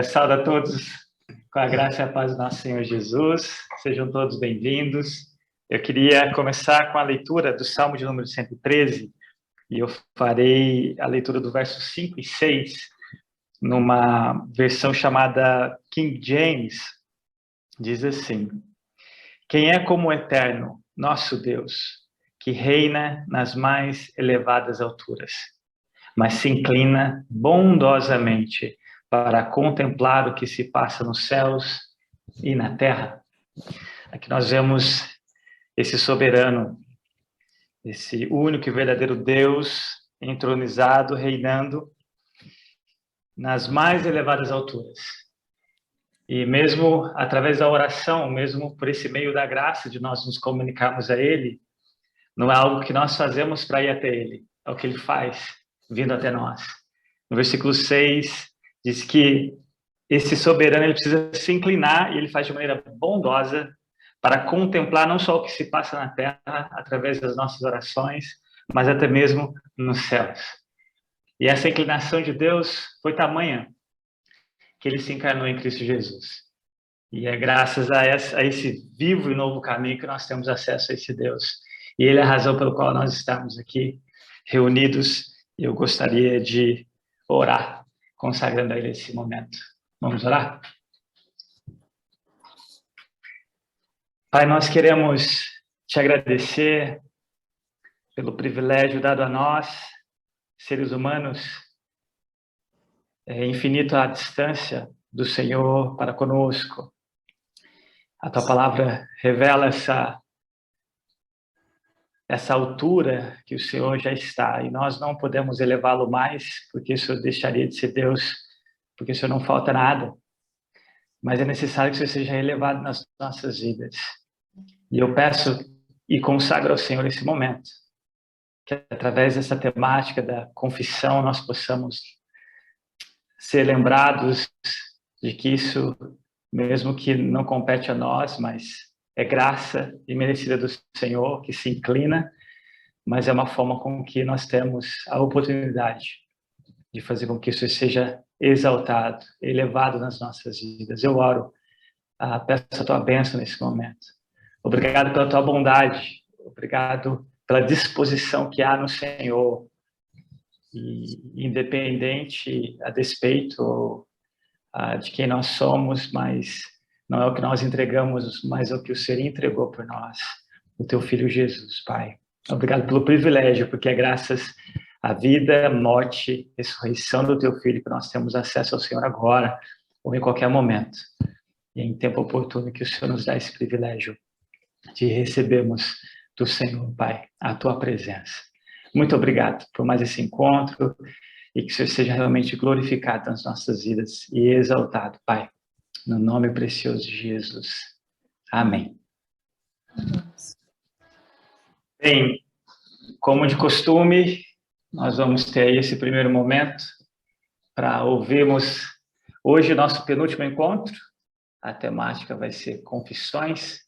Saúdo a todos com a graça e a paz do nosso Senhor Jesus. Sejam todos bem-vindos. Eu queria começar com a leitura do Salmo de número 113, e eu farei a leitura do verso 5 e 6, numa versão chamada King James. Diz assim: Quem é como o Eterno, nosso Deus, que reina nas mais elevadas alturas, mas se inclina bondosamente para contemplar o que se passa nos céus e na terra. Aqui nós vemos esse soberano, esse único e verdadeiro Deus entronizado, reinando nas mais elevadas alturas. E mesmo através da oração, mesmo por esse meio da graça de nós nos comunicarmos a Ele, não é algo que nós fazemos para ir até Ele, é o que Ele faz, vindo até nós. No versículo 6, diz que esse soberano ele precisa se inclinar, e ele faz de maneira bondosa para contemplar não só o que se passa na terra, através das nossas orações, mas até mesmo nos céus. E essa inclinação de Deus foi tamanha que ele se encarnou em Cristo Jesus. E é graças a esse vivo e novo caminho que nós temos acesso a esse Deus. E ele é a razão pela qual nós estamos aqui reunidos. E eu gostaria de orar, consagrando a Ele esse momento. Vamos orar? Pai, nós queremos te agradecer pelo privilégio dado a nós, seres humanos, infinito a distância do Senhor para conosco. A tua palavra revela essa altura que o Senhor já está, e nós não podemos elevá-lo mais, porque isso deixaria de ser Deus, porque o Senhor não falta nada. Mas é necessário que o Senhor seja elevado nas nossas vidas. E eu peço e consagro ao Senhor esse momento, que através dessa temática da confissão nós possamos ser lembrados de que isso, mesmo que não compete a nós, mas é graça imerecida do Senhor, que se inclina, mas é uma forma com que nós temos a oportunidade de fazer com que isso seja exaltado, elevado nas nossas vidas. Eu oro, peço a tua bênção nesse momento. Obrigado pela tua bondade, obrigado pela disposição que há no Senhor, e independente, a despeito de quem nós somos, mas não é o que nós entregamos, mas é o que o Senhor entregou por nós, o teu Filho Jesus, Pai. Obrigado pelo privilégio, porque é graças à vida, morte, ressurreição do teu Filho que nós temos acesso ao Senhor agora, ou em qualquer momento. E em tempo oportuno que o Senhor nos dá esse privilégio de recebermos do Senhor, Pai, a tua presença. Muito obrigado por mais esse encontro, e que o Senhor seja realmente glorificado nas nossas vidas e exaltado, Pai, no nome precioso de Jesus. Amém. Bem, como de costume, nós vamos ter aí esse primeiro momento para ouvirmos hoje o nosso penúltimo encontro. A temática vai ser confissões.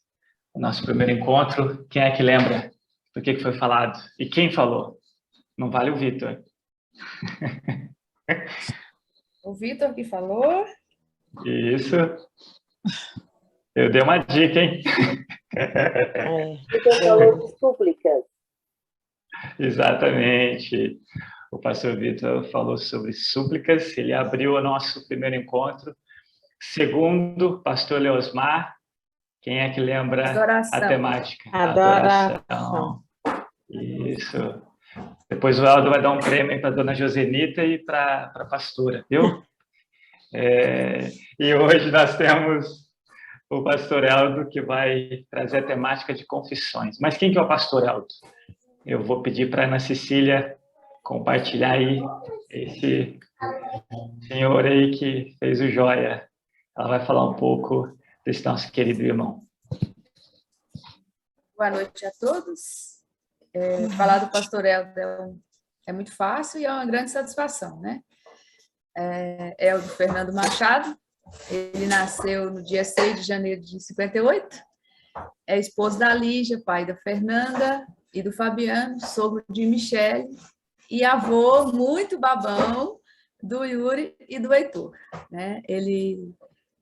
O nosso primeiro encontro, quem é que lembra do que foi falado? E quem falou? Não vale o Vitor. O Vitor que falou. Isso. Eu dei uma dica, hein? Vitor falou de súplicas. Exatamente. O pastor Vitor falou sobre súplicas. Ele abriu o nosso primeiro encontro. Segundo, pastor Leosmar, quem é que lembra Adoração. a temática? Adoração. Isso. Depois o Aldo vai dar um prêmio para a dona Josenita e para a pastora, viu? E hoje nós temos o pastor Eldo, que vai trazer a temática de confissões. Mas quem que é o pastor Eldo? Eu vou pedir para a Ana Cecília compartilhar aí esse senhor aí que fez o joia. Ela vai falar um pouco desse nosso querido irmão. Boa noite a todos. Falar do pastor Eldo é muito fácil e é uma grande satisfação, né? Eldo Fernando Machado, ele nasceu no dia 6 de janeiro de 58, é esposo da Lígia, pai da Fernanda e do Fabiano, sogro de Michele, e avô muito babão do Yuri e do Heitor, né? Ele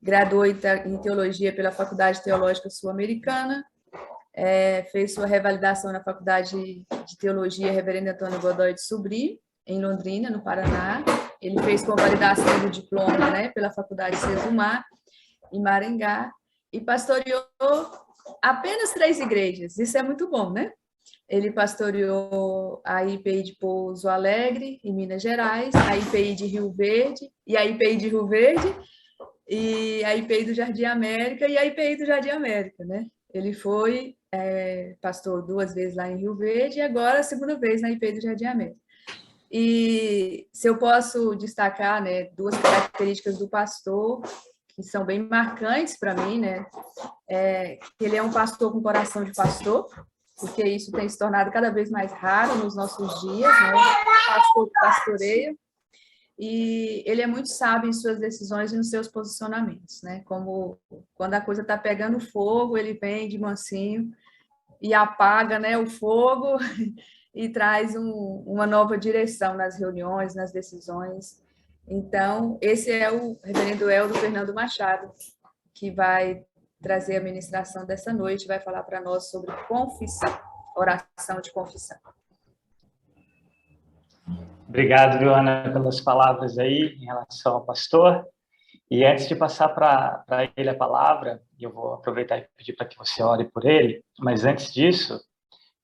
graduou em Teologia pela Faculdade Teológica Sul-Americana, fez sua revalidação na Faculdade de Teologia Reverendo Antônio Godoy de Subri, em Londrina, no Paraná. Ele fez convalidação do diploma, né, pela Faculdade Sesumar, em Maringá, e pastoreou apenas 3 igrejas. Isso é muito bom, né? Ele pastoreou a IPI de Pouso Alegre, em Minas Gerais, a IPI de Rio Verde, e a IPI de Rio Verde, e a IPI do Jardim América, e a IPI do Jardim América, né? Ele foi pastor 2 vezes lá em Rio Verde, e agora a 2ª vez na IPI do Jardim América. E se eu posso destacar, né, 2 características do pastor, que são bem marcantes para mim, né? Que ele é um pastor com coração de pastor, porque isso tem se tornado cada vez mais raro nos nossos dias, né? Pastor que pastoreia. E ele é muito sábio em suas decisões e nos seus posicionamentos, né? Como quando a coisa está pegando fogo, ele vem de mansinho e apaga, né, o fogo e traz uma nova direção nas reuniões, nas decisões. Então, esse é o reverendo Eldo Fernando Machado, que vai trazer a ministração dessa noite, vai falar para nós sobre confissão, oração de confissão. Obrigado, Joana, pelas palavras aí em relação ao pastor. E antes de passar para ele a palavra, eu vou aproveitar e pedir para que você ore por ele, mas antes disso,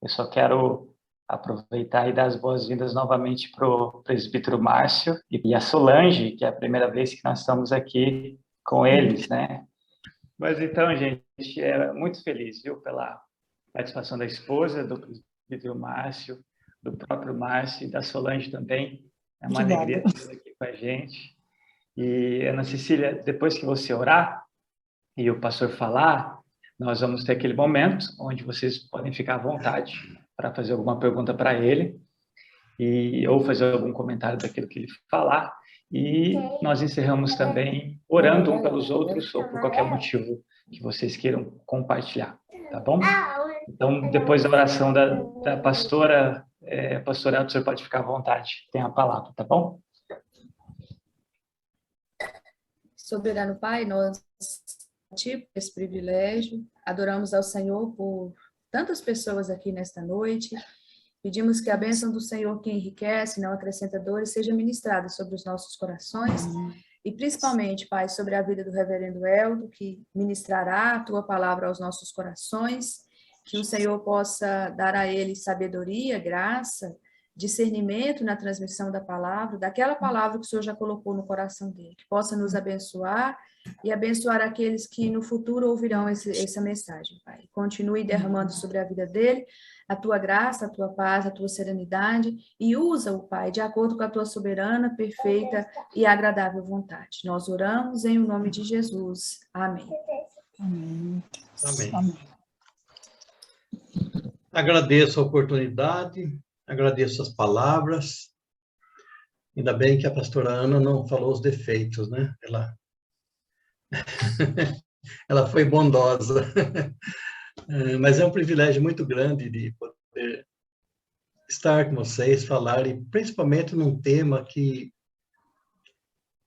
eu só quero aproveitar e dar as boas-vindas novamente para o presbítero Márcio e a Solange, que é a primeira vez que nós estamos aqui com eles, né? Mas então, gente, muito feliz, viu, pela participação da esposa do presbítero Márcio, do próprio Márcio e da Solange também. É uma alegria tê-los aqui com a gente. E, Ana Cecília, depois que você orar e o pastor falar, nós vamos ter aquele momento onde vocês podem ficar à vontade para fazer alguma pergunta para ele ou fazer algum comentário daquilo que ele falar. E nós encerramos também orando um pelos outros ou por qualquer motivo que vocês queiram compartilhar, tá bom? Então, depois da oração da pastora, pastora, o senhor pode ficar à vontade, tem a palavra, tá bom? Soberano Pai, nós por esse privilégio, adoramos ao Senhor por tantas pessoas aqui nesta noite, pedimos que a bênção do Senhor que enriquece, não acrescenta dores, seja ministrada sobre os nossos corações, e principalmente, Pai, sobre a vida do reverendo Eldo, que ministrará a Tua palavra aos nossos corações, que o Senhor possa dar a ele sabedoria, graça, discernimento na transmissão da palavra, daquela palavra que o Senhor já colocou no coração dele, que possa nos abençoar e abençoar aqueles que no futuro ouvirão essa mensagem, Pai. Continue derramando sobre a vida dele a Tua graça, a Tua paz, a Tua serenidade e usa-o, Pai, de acordo com a Tua soberana, perfeita e agradável vontade. Nós oramos em o nome de Jesus. Amém. Amém. Amém. Agradeço a oportunidade, agradeço as palavras. Ainda bem que a pastora Ana não falou os defeitos, né? Ela foi bondosa. Mas é um privilégio muito grande de poder estar com vocês, falar, e principalmente num tema que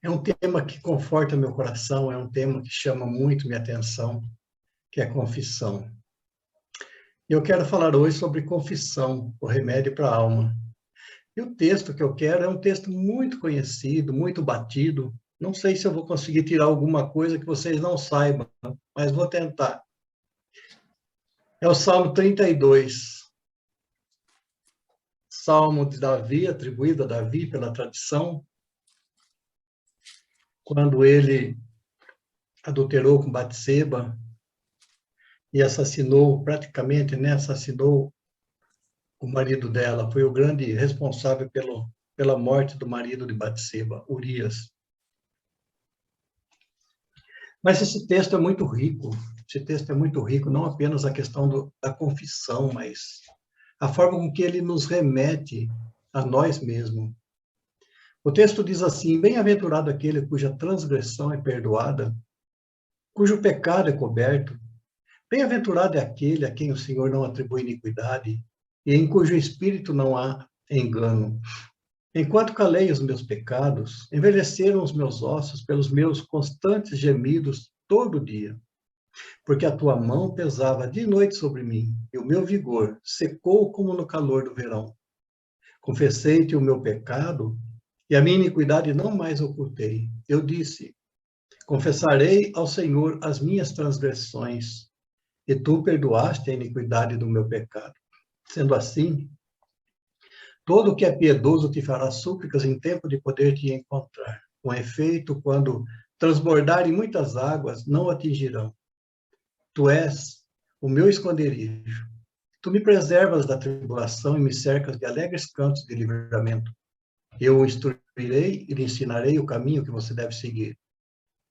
é um tema que conforta meu coração, é um tema que chama muito minha atenção, que é a confissão. Eu quero falar hoje sobre confissão, o remédio para a alma. E o texto que eu quero é um texto muito conhecido, muito batido. Não sei se eu vou conseguir tirar alguma coisa que vocês não saibam, mas vou tentar. É o Salmo 32. Salmo de Davi, atribuído a Davi pela tradição, quando ele adulterou com Batseba e assassinou, praticamente, né, assassinou o marido dela, foi o grande responsável pela morte do marido de Batseba, Urias. Mas esse texto é muito rico, não apenas a questão da confissão, mas a forma com que ele nos remete a nós mesmos. O texto diz assim: bem-aventurado aquele cuja transgressão é perdoada, cujo pecado é coberto. Bem-aventurado é aquele a quem o Senhor não atribui iniquidade e em cujo espírito não há engano. Enquanto calei os meus pecados, envelheceram os meus ossos pelos meus constantes gemidos todo dia. Porque a tua mão pesava de noite sobre mim, e o meu vigor secou como no calor do verão. Confessei-te o meu pecado, e a minha iniquidade não mais ocultei. Eu disse, confessarei ao Senhor as minhas transgressões, e tu perdoaste a iniquidade do meu pecado. Sendo assim, todo o que é piedoso te fará súplicas em tempo de poder te encontrar. Com efeito, quando transbordarem muitas águas, não atingirão. Tu és o meu esconderijo. Tu me preservas da tribulação e me cercas de alegres cantos de livramento. Eu o instruirei e lhe ensinarei o caminho que você deve seguir.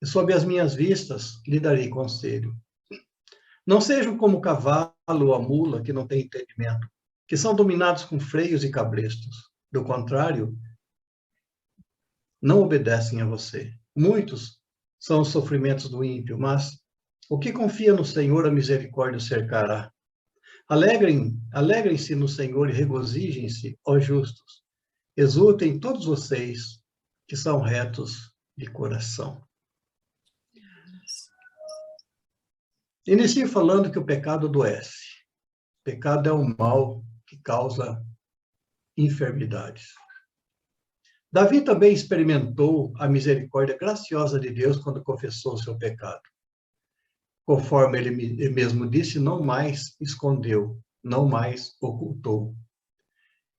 E sob as minhas vistas lhe darei conselho. Não sejam como o cavalo ou a mula que não tem entendimento, que são dominados com freios e cabrestos. Do contrário, não obedecem a você. Muitos são os sofrimentos do ímpio, mas o que confia no Senhor, a misericórdia o cercará. Alegrem-se no Senhor e regozijem-se, ó justos. Exultem todos vocês que são retos de coração. Inicio falando que o pecado adoece. O pecado é um mal que causa enfermidades. Davi também experimentou a misericórdia graciosa de Deus quando confessou seu pecado. Conforme ele mesmo disse, não mais escondeu, não mais ocultou.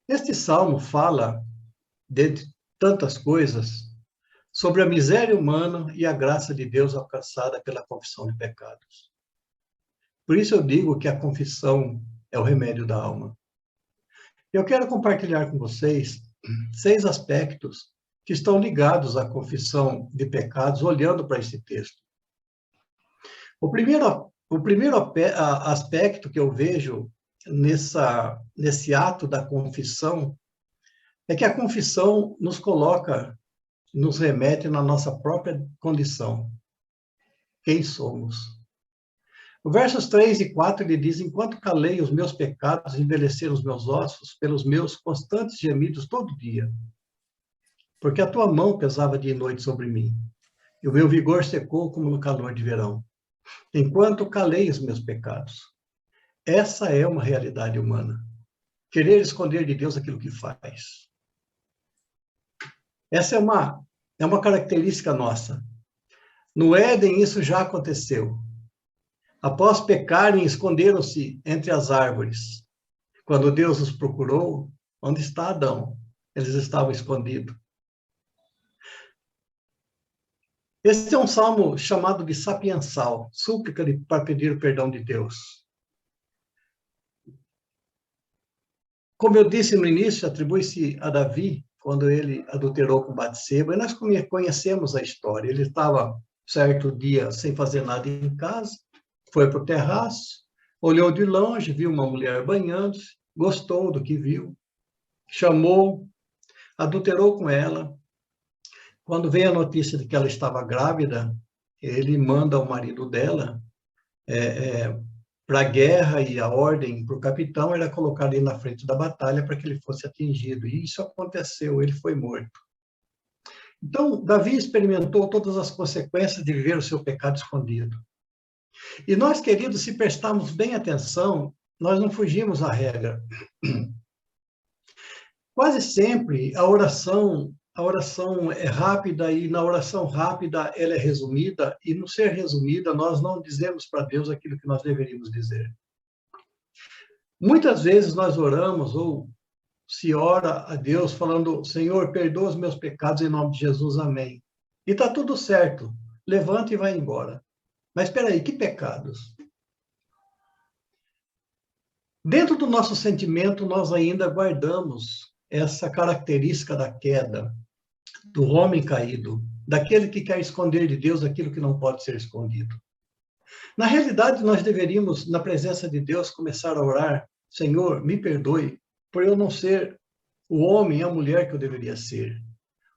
Este salmo fala, dentre tantas coisas, sobre a miséria humana e a graça de Deus alcançada pela confissão de pecados. Por isso eu digo que a confissão é o remédio da alma. Eu quero compartilhar com vocês 6 aspectos que estão ligados à confissão de pecados, olhando para esse texto. O primeiro aspecto que eu vejo nesse ato da confissão é que a confissão nos coloca, nos remete na nossa própria condição. Quem somos? No versos 3 e 4 ele diz, enquanto calei os meus pecados, envelheceram os meus ossos pelos meus constantes gemidos todo dia. Porque a tua mão pesava dia e noite sobre mim, e o meu vigor secou como no calor de verão. Enquanto calei os meus pecados. Essa é uma realidade humana. Querer esconder de Deus aquilo que faz. Essa é uma característica nossa. No Éden, isso já aconteceu. Após pecarem, esconderam-se entre as árvores. Quando Deus os procurou, onde está Adão? Eles estavam escondidos. Este é um salmo chamado de sapiensal, súplica para pedir o perdão de Deus. Como eu disse no início, atribui-se a Davi, quando ele adulterou com Batseba, e nós conhecemos a história. Ele estava, certo dia, sem fazer nada em casa, foi para o terraço, olhou de longe, viu uma mulher banhando-se, gostou do que viu, chamou, adulterou com ela. Quando veio a notícia de que ela estava grávida, ele manda o marido dela para a guerra, e a ordem para o capitão era colocar ele na frente da batalha para que ele fosse atingido. E isso aconteceu, ele foi morto. Então, Davi experimentou todas as consequências de viver o seu pecado escondido. E nós, queridos, se prestarmos bem atenção, nós não fugimos à regra. Quase sempre a oração é rápida, e na oração rápida ela é resumida, e no ser resumida nós não dizemos para Deus aquilo que nós deveríamos dizer. Muitas vezes nós oramos, ou se ora a Deus falando, Senhor, perdoa os meus pecados em nome de Jesus, amém. E está tudo certo, levanta e vai embora. Mas espera aí, que pecados? Dentro do nosso sentimento, nós ainda guardamos essa característica da queda, do homem caído, daquele que quer esconder de Deus aquilo que não pode ser escondido. Na realidade, nós deveríamos, na presença de Deus, começar a orar, Senhor, me perdoe por eu não ser o homem, a mulher que eu deveria ser,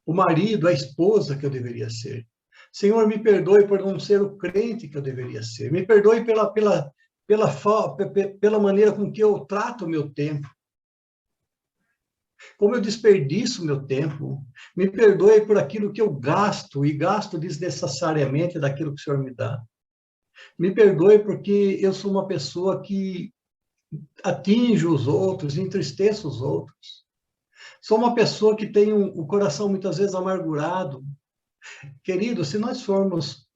o marido, a esposa que eu deveria ser. Senhor, me perdoe por não ser o crente que eu deveria ser. Me perdoe pela maneira com que eu trato o meu tempo. como eu desperdiço meu tempo. Me perdoe por aquilo que eu gasto, e gasto desnecessariamente daquilo que o Senhor me dá. Me perdoe porque eu sou uma pessoa que atinge os outros, entristeço os outros. Sou uma pessoa que tem o coração muitas vezes amargurado. Querido, se nós formos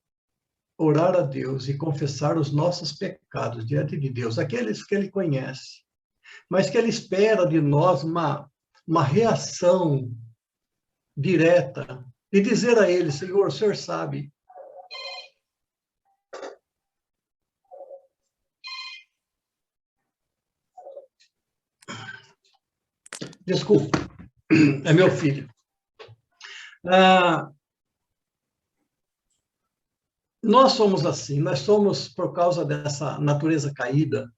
orar a Deus e confessar os nossos pecados diante de Deus, aqueles que Ele conhece, mas que Ele espera de nós uma reação direta, e dizer a Ele, Senhor, o Senhor sabe. Desculpa, é meu filho. Nós somos assim, nós somos, por causa dessa natureza caída,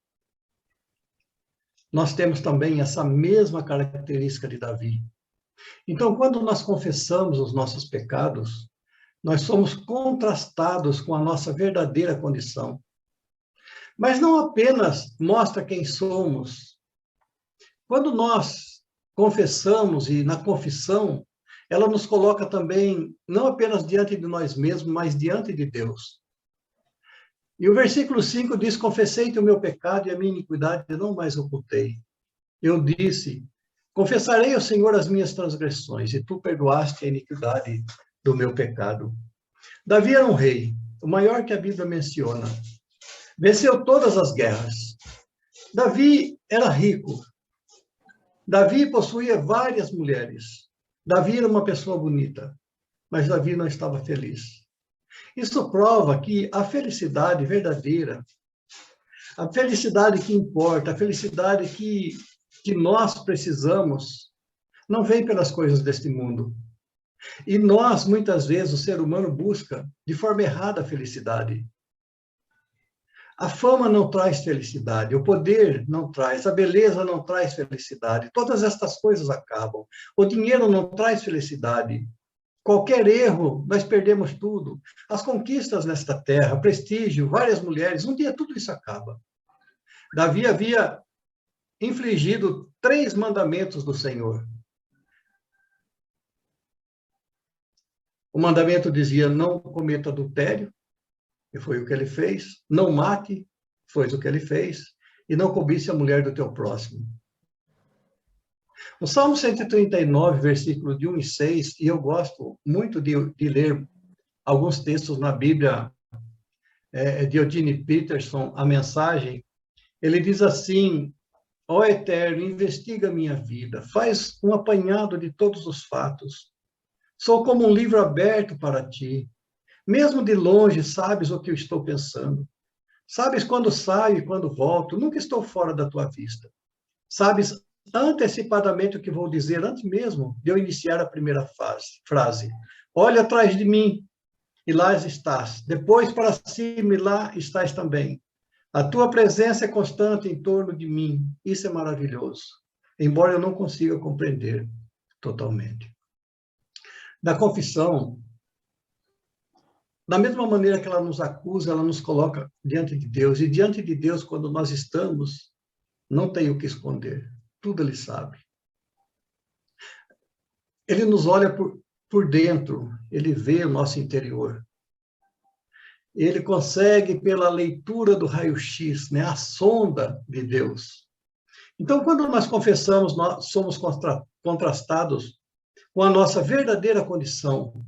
nós temos também essa mesma característica de Davi. Então, quando nós confessamos os nossos pecados, nós somos contrastados com a nossa verdadeira condição. Mas não apenas mostra quem somos. Quando nós confessamos, e na confissão, ela nos coloca também, não apenas diante de nós mesmos, mas diante de Deus. E o versículo 5 diz, confessei-te o meu pecado e a minha iniquidade não mais ocultei. Eu disse, confessarei ao Senhor as minhas transgressões, e tu perdoaste a iniquidade do meu pecado. Davi era um rei, o maior que a Bíblia menciona. Venceu todas as guerras. Davi era rico. Davi possuía várias mulheres. Davi era uma pessoa bonita, mas Davi não estava feliz. Isso prova que a felicidade verdadeira, a felicidade que importa, a felicidade que nós precisamos, não vem pelas coisas deste mundo. E nós, muitas vezes, o ser humano busca de forma errada a felicidade. A fama não traz felicidade, o poder não traz, a beleza não traz felicidade. Todas estas coisas acabam. O dinheiro não traz felicidade. Qualquer erro, nós perdemos tudo. As conquistas nesta terra, prestígio, várias mulheres, um dia tudo isso acaba. Davi havia infligido 3 mandamentos do Senhor. O mandamento dizia, não cometa adultério, e foi o que ele fez. Não mate, foi o que ele fez. E não cobice a mulher do teu próximo. O Salmo 139, versículos de 1 e 6, e eu gosto muito de ler alguns textos na Bíblia, de Eugene Peterson, a mensagem, ele diz assim, ó Eterno, investiga minha vida, faz um apanhado de todos os fatos. Sou como um livro aberto para ti. Mesmo de longe, sabes o que eu estou pensando. Sabes quando saio e quando volto, nunca estou fora da tua vista. Sabes antecipadamente o que vou dizer antes mesmo de eu iniciar a primeira frase. Olha atrás de mim, e lá estás. Depois para cima, e lá estás também. A tua presença é constante em torno de mim. Isso é maravilhoso, embora eu não consiga compreender totalmente. Da confissão, da mesma maneira que ela nos acusa, ela nos coloca diante de Deus. E diante de Deus, quando nós estamos, não tem o que esconder. Tudo Ele sabe. Ele nos olha por dentro. Ele vê o nosso interior. Ele consegue, pela leitura do raio-x, né, a sonda de Deus. Então, quando nós confessamos, nós somos contrastados com a nossa verdadeira condição.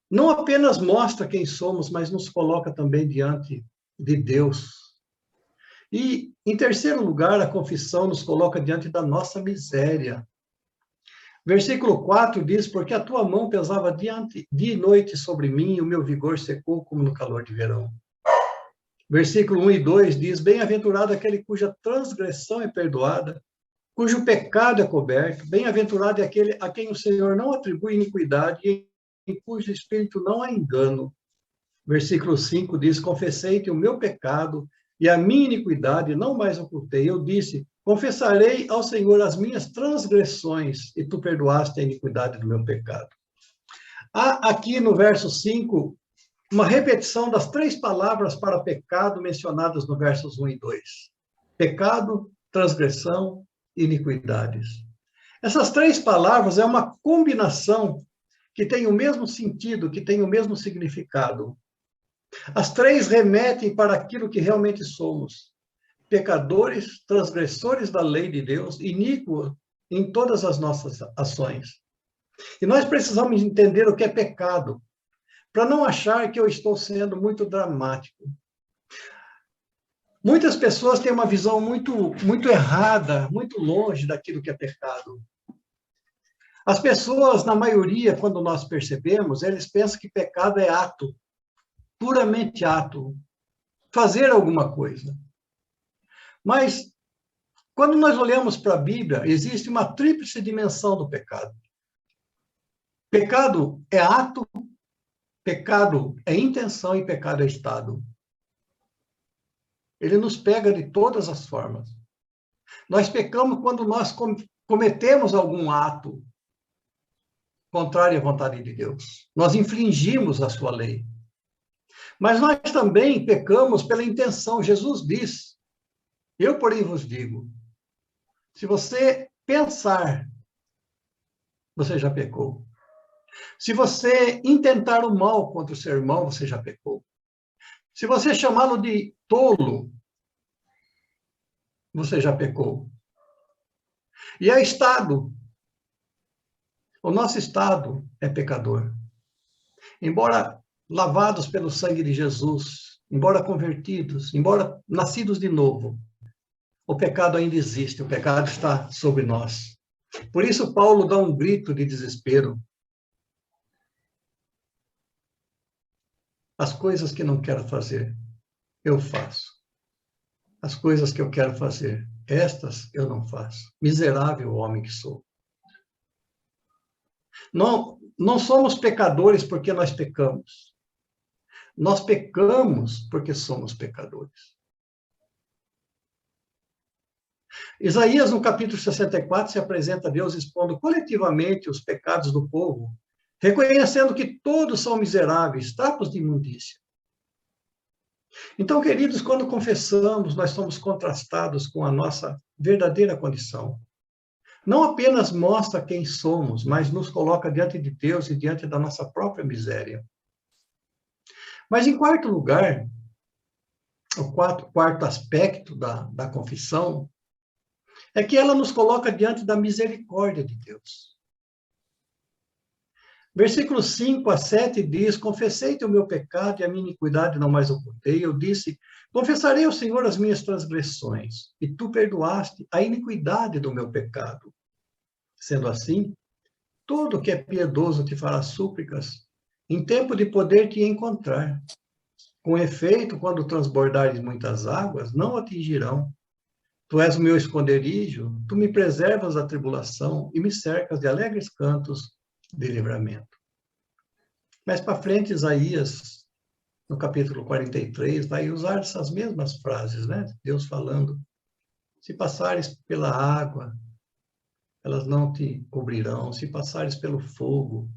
Não apenas mostra quem somos, mas nos coloca também diante de Deus. E, em terceiro lugar, a confissão nos coloca diante da nossa miséria. Versículo 4 diz, porque a tua mão pesava dia e noite sobre mim, e o meu vigor secou como no calor de verão. Versículo 1 e 2 diz, bem-aventurado aquele cuja transgressão é perdoada, cujo pecado é coberto, bem-aventurado é aquele a quem o Senhor não atribui iniquidade, e em cujo espírito não há engano. Versículo 5 diz, confessei-te o meu pecado e a minha iniquidade não mais ocultei. Eu disse, confessarei ao Senhor as minhas transgressões e tu perdoaste a iniquidade do meu pecado. Há aqui no verso 5 uma repetição das 3 palavras para pecado mencionadas no versos 1 e 2. Pecado, transgressão e iniquidades. Essas três palavras é uma combinação que tem o mesmo sentido, que tem o mesmo significado. As três remetem para aquilo que realmente somos: pecadores, transgressores da lei de Deus, iníquos em todas as nossas ações. E nós precisamos entender o que é pecado, para não achar que eu estou sendo muito dramático. Muitas pessoas têm uma visão muito errada, muito longe daquilo que é pecado. As pessoas, na maioria, quando nós percebemos, eles pensam que pecado é ato, puramente ato, fazer alguma coisa. Mas, quando nós olhamos para a Bíblia, existe uma tríplice dimensão do pecado. Pecado é ato, pecado é intenção e pecado é estado. Ele nos pega de todas as formas. Nós pecamos quando nós cometemos algum ato contrário à vontade de Deus. Nós infringimos a sua lei. Mas nós também pecamos pela intenção. Jesus diz: eu, porém, vos digo, se você pensar, você já pecou. Se você intentar o mal contra o seu irmão, você já pecou. Se você chamá-lo de tolo, você já pecou. E é estado. O nosso estado é pecador. Embora lavados pelo sangue de Jesus, embora convertidos, embora nascidos de novo, o pecado ainda existe, o pecado está sobre nós. Por isso, Paulo dá um grito de desespero. As coisas que não quero fazer, eu faço. As coisas que eu quero fazer, estas eu não faço. Miserável homem que sou. Não somos pecadores porque nós pecamos. Nós pecamos porque somos pecadores. Isaías, no capítulo 64, se apresenta a Deus expondo coletivamente os pecados do povo, reconhecendo que todos são miseráveis, trapos de imundícia. Então, queridos, quando confessamos, nós somos contrastados com a nossa verdadeira condição. Não apenas mostra quem somos, mas nos coloca diante de Deus e diante da nossa própria miséria. Mas, em quarto lugar, o quarto aspecto da confissão é que ela nos coloca diante da misericórdia de Deus. Versículos 5 a 7 diz: confessei-te o meu pecado e a minha iniquidade não mais ocultei. Eu disse: confessarei ao Senhor as minhas transgressões, e tu perdoaste a iniquidade do meu pecado. Sendo assim, todo que é piedoso te fará súplicas, em tempo de poder te encontrar. Com efeito, quando transbordares muitas águas, não atingirão. Tu és o meu esconderijo, tu me preservas da tribulação e me cercas de alegres cantos de livramento. Mais para frente, Isaías, no capítulo 43, vai usar essas mesmas frases, né? Deus falando: se passares pela água, elas não te cobrirão. Se passares pelo fogo,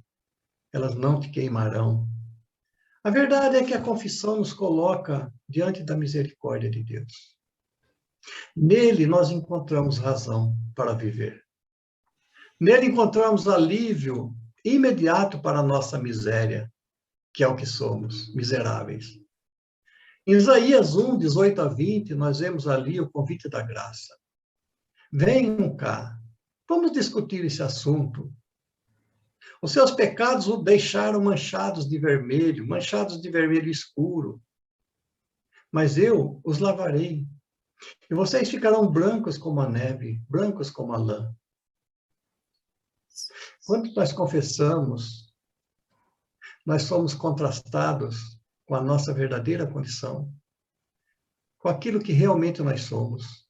elas não te queimarão. A verdade é que a confissão nos coloca diante da misericórdia de Deus. Nele nós encontramos razão para viver. Nele encontramos alívio imediato para a nossa miséria, que é o que somos, miseráveis. Em Isaías 1, 18 a 20, nós vemos ali o convite da graça. Venham cá, vamos discutir esse assunto. Os seus pecados o deixaram manchados de vermelho escuro. Mas eu os lavarei, e vocês ficarão brancos como a neve, brancos como a lã. Quando nós confessamos, nós somos contrastados com a nossa verdadeira condição, com aquilo que realmente nós somos.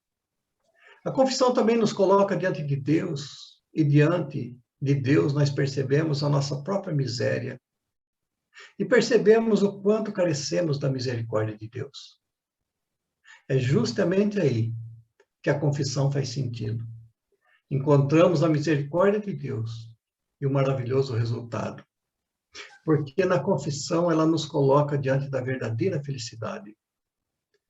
A confissão também nos coloca diante de Deus, e diante de Deus nós percebemos a nossa própria miséria, e percebemos o quanto carecemos da misericórdia de Deus. É justamente aí que a confissão faz sentido. Encontramos a misericórdia de Deus e o maravilhoso resultado. Porque na confissão ela nos coloca diante da verdadeira felicidade.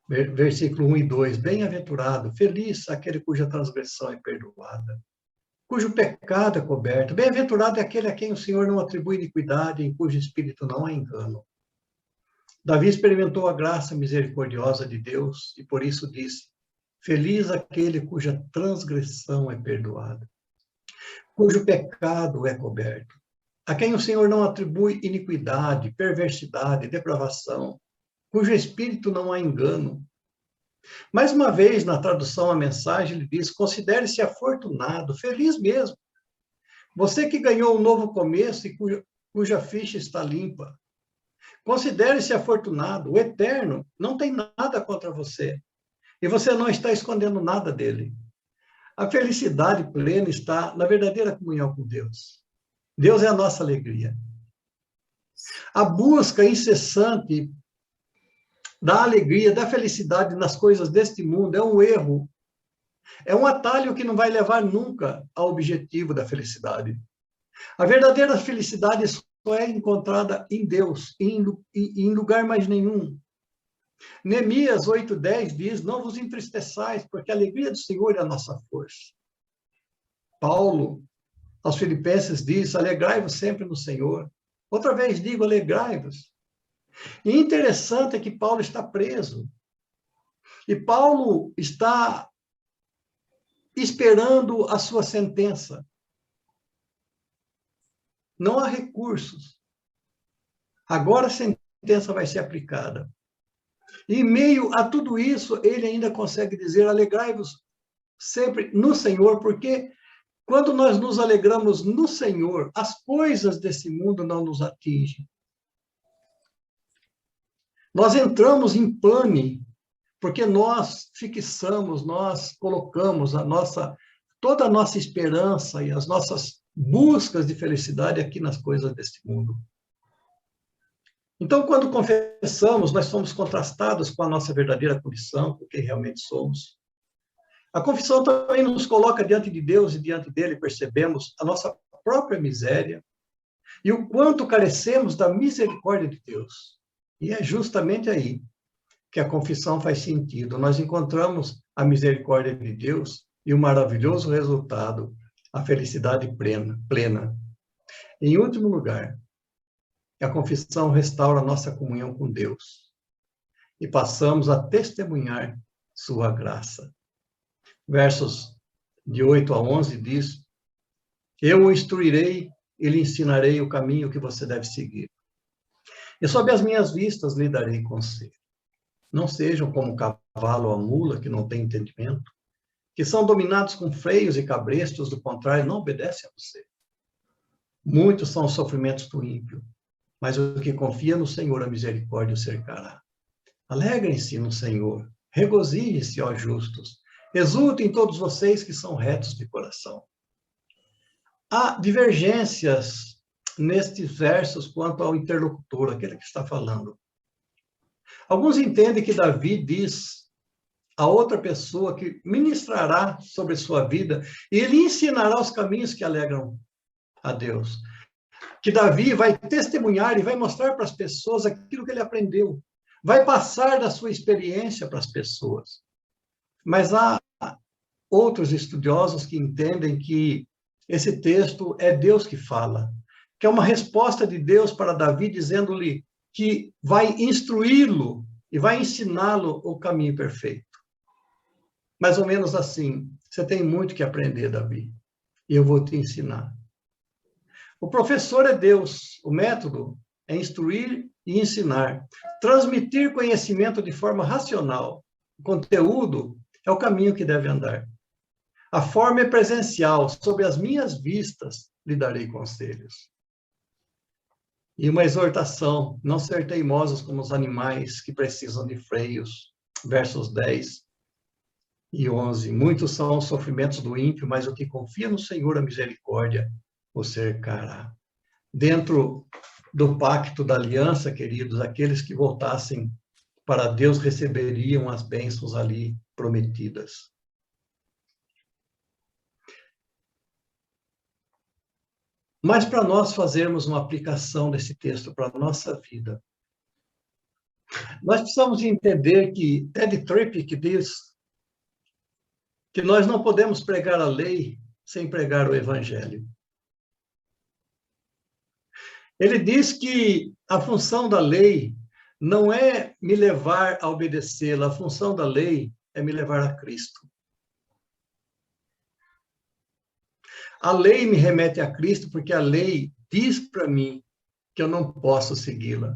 Versículo 1 e 2. Bem-aventurado, feliz aquele cuja transgressão é perdoada cujo pecado é coberto. Bem-aventurado é aquele a quem o Senhor não atribui iniquidade, em cujo espírito não há engano. Davi experimentou a graça misericordiosa de Deus e por isso disse: feliz aquele cuja transgressão é perdoada, cujo pecado é coberto, a quem o Senhor não atribui iniquidade, perversidade, depravação, cujo espírito não há engano. Mais uma vez, na tradução, a mensagem, ele diz: considere-se afortunado, feliz mesmo. Você que ganhou um novo começo e cuja ficha está limpa. Considere-se afortunado, o Eterno não tem nada contra você. E você não está escondendo nada dele. A felicidade plena está na verdadeira comunhão com Deus. Deus é a nossa alegria. A busca incessante da alegria, da felicidade nas coisas deste mundo é um erro. É um atalho que não vai levar nunca ao objetivo da felicidade. A verdadeira felicidade só é encontrada em Deus, em lugar mais nenhum. Neemias 8:10 diz: não vos entristeçais, porque a alegria do Senhor é a nossa força. Paulo, aos Filipenses, diz: alegrai-vos sempre no Senhor. Outra vez digo, alegrai-vos. E interessante é que Paulo está preso. E Paulo está esperando a sua sentença. Não há recursos. Agora a sentença vai ser aplicada. E em meio a tudo isso, ele ainda consegue dizer: alegrai-vos sempre no Senhor, porque quando nós nos alegramos no Senhor, as coisas desse mundo não nos atingem. Nós entramos em pane, porque nós fixamos, nós colocamos toda a nossa esperança e as nossas buscas de felicidade aqui nas coisas deste mundo. Então, quando confessamos, nós somos contrastados com a nossa verdadeira condição, com quem realmente somos. A confissão também nos coloca diante de Deus e diante dele percebemos a nossa própria miséria e o quanto carecemos da misericórdia de Deus. E é justamente aí que a confissão faz sentido. Nós encontramos a misericórdia de Deus e o maravilhoso resultado, a felicidade plena. Em último lugar, a confissão restaura a nossa comunhão com Deus e passamos a testemunhar sua graça. Versos de 8 a 11 diz: eu o instruirei e lhe ensinarei o caminho que você deve seguir. E sob as minhas vistas lhe darei conselho. Não sejam como o cavalo ou a mula, que não tem entendimento, que são dominados com freios e cabrestos, do contrário, não obedecem a você. Muitos são os sofrimentos do ímpio, mas o que confia no Senhor, a misericórdia o cercará. Alegrem-se no Senhor, regozijem-se, ó justos, exultem todos vocês que são retos de coração. Há divergências nestes versos quanto ao interlocutor, aquele que está falando. Alguns entendem que Davi diz a outra pessoa que ministrará sobre sua vida e ele ensinará os caminhos que alegram a Deus. Que Davi vai testemunhar e vai mostrar para as pessoas aquilo que ele aprendeu. Vai passar da sua experiência para as pessoas. Mas há outros estudiosos que entendem que esse texto é Deus que fala, que é uma resposta de Deus para Davi, dizendo-lhe que vai instruí-lo e vai ensiná-lo o caminho perfeito. Mais ou menos assim, você tem muito que aprender, Davi, e eu vou te ensinar. O professor é Deus, o método é instruir e ensinar, transmitir conhecimento de forma racional. O conteúdo é o caminho que deve andar. A forma é presencial, sob as minhas vistas lhe darei conselhos. E uma exortação: não ser teimosos como os animais que precisam de freios. Versos 10 e 11. Muitos são os sofrimentos do ímpio, mas o que confia no Senhor, a misericórdia o cercará. Dentro do pacto da aliança, queridos, aqueles que voltassem para Deus receberiam as bênçãos ali prometidas. Mas para nós fazermos uma aplicação desse texto para a nossa vida, nós precisamos entender que Ted Tripp diz que nós não podemos pregar a lei sem pregar o evangelho. Ele diz que a função da lei não é me levar a obedecê-la, a função da lei é me levar a Cristo. A lei me remete a Cristo porque a lei diz para mim que eu não posso segui-la.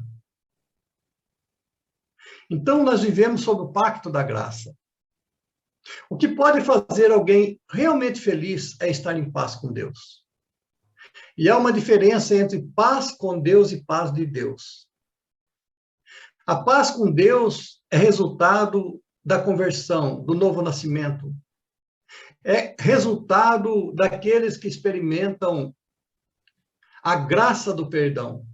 Então, nós vivemos sob o pacto da graça. O que pode fazer alguém realmente feliz é estar em paz com Deus. E há uma diferença entre paz com Deus e paz de Deus. A paz com Deus é resultado da conversão, do novo nascimento. É resultado daqueles que experimentam a graça do perdão.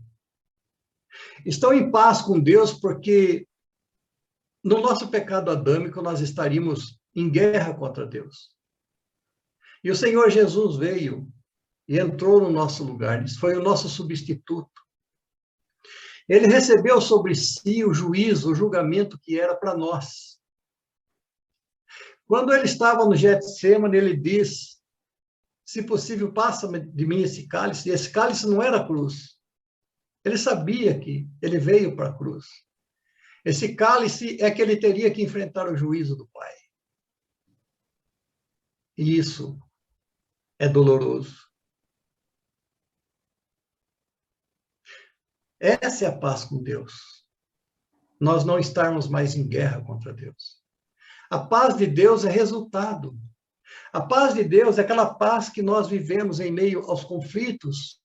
Estão em paz com Deus porque no nosso pecado adâmico nós estaríamos em guerra contra Deus. E o Senhor Jesus veio e entrou no nosso lugar, foi o nosso substituto. Ele recebeu sobre si o juízo, o julgamento que era para nós. Quando ele estava no Getsemane, ele diz, se possível, passa de mim esse cálice. E esse cálice não era a cruz. Ele sabia que ele veio para a cruz. Esse cálice é que ele teria que enfrentar o juízo do Pai. E isso é doloroso. Essa é a paz com Deus. Nós não estarmos mais em guerra contra Deus. A paz de Deus é resultado. A paz de Deus é aquela paz que nós vivemos em meio aos conflitos,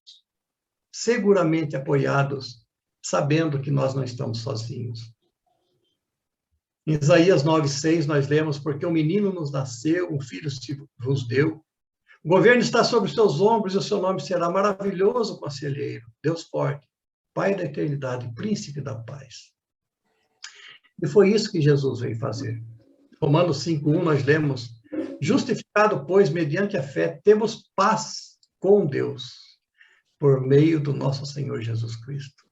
seguramente apoiados, sabendo que nós não estamos sozinhos. Em Isaías 9:6 nós lemos, porque um menino nos nasceu, um filho se vos deu. O governo está sobre os seus ombros e o seu nome será maravilhoso conselheiro, Deus forte, Pai da eternidade, príncipe da paz. E foi isso que Jesus veio fazer. Romanos 5:1 nós lemos, justificado, pois, mediante a fé, temos paz com Deus, por meio do nosso Senhor Jesus Cristo.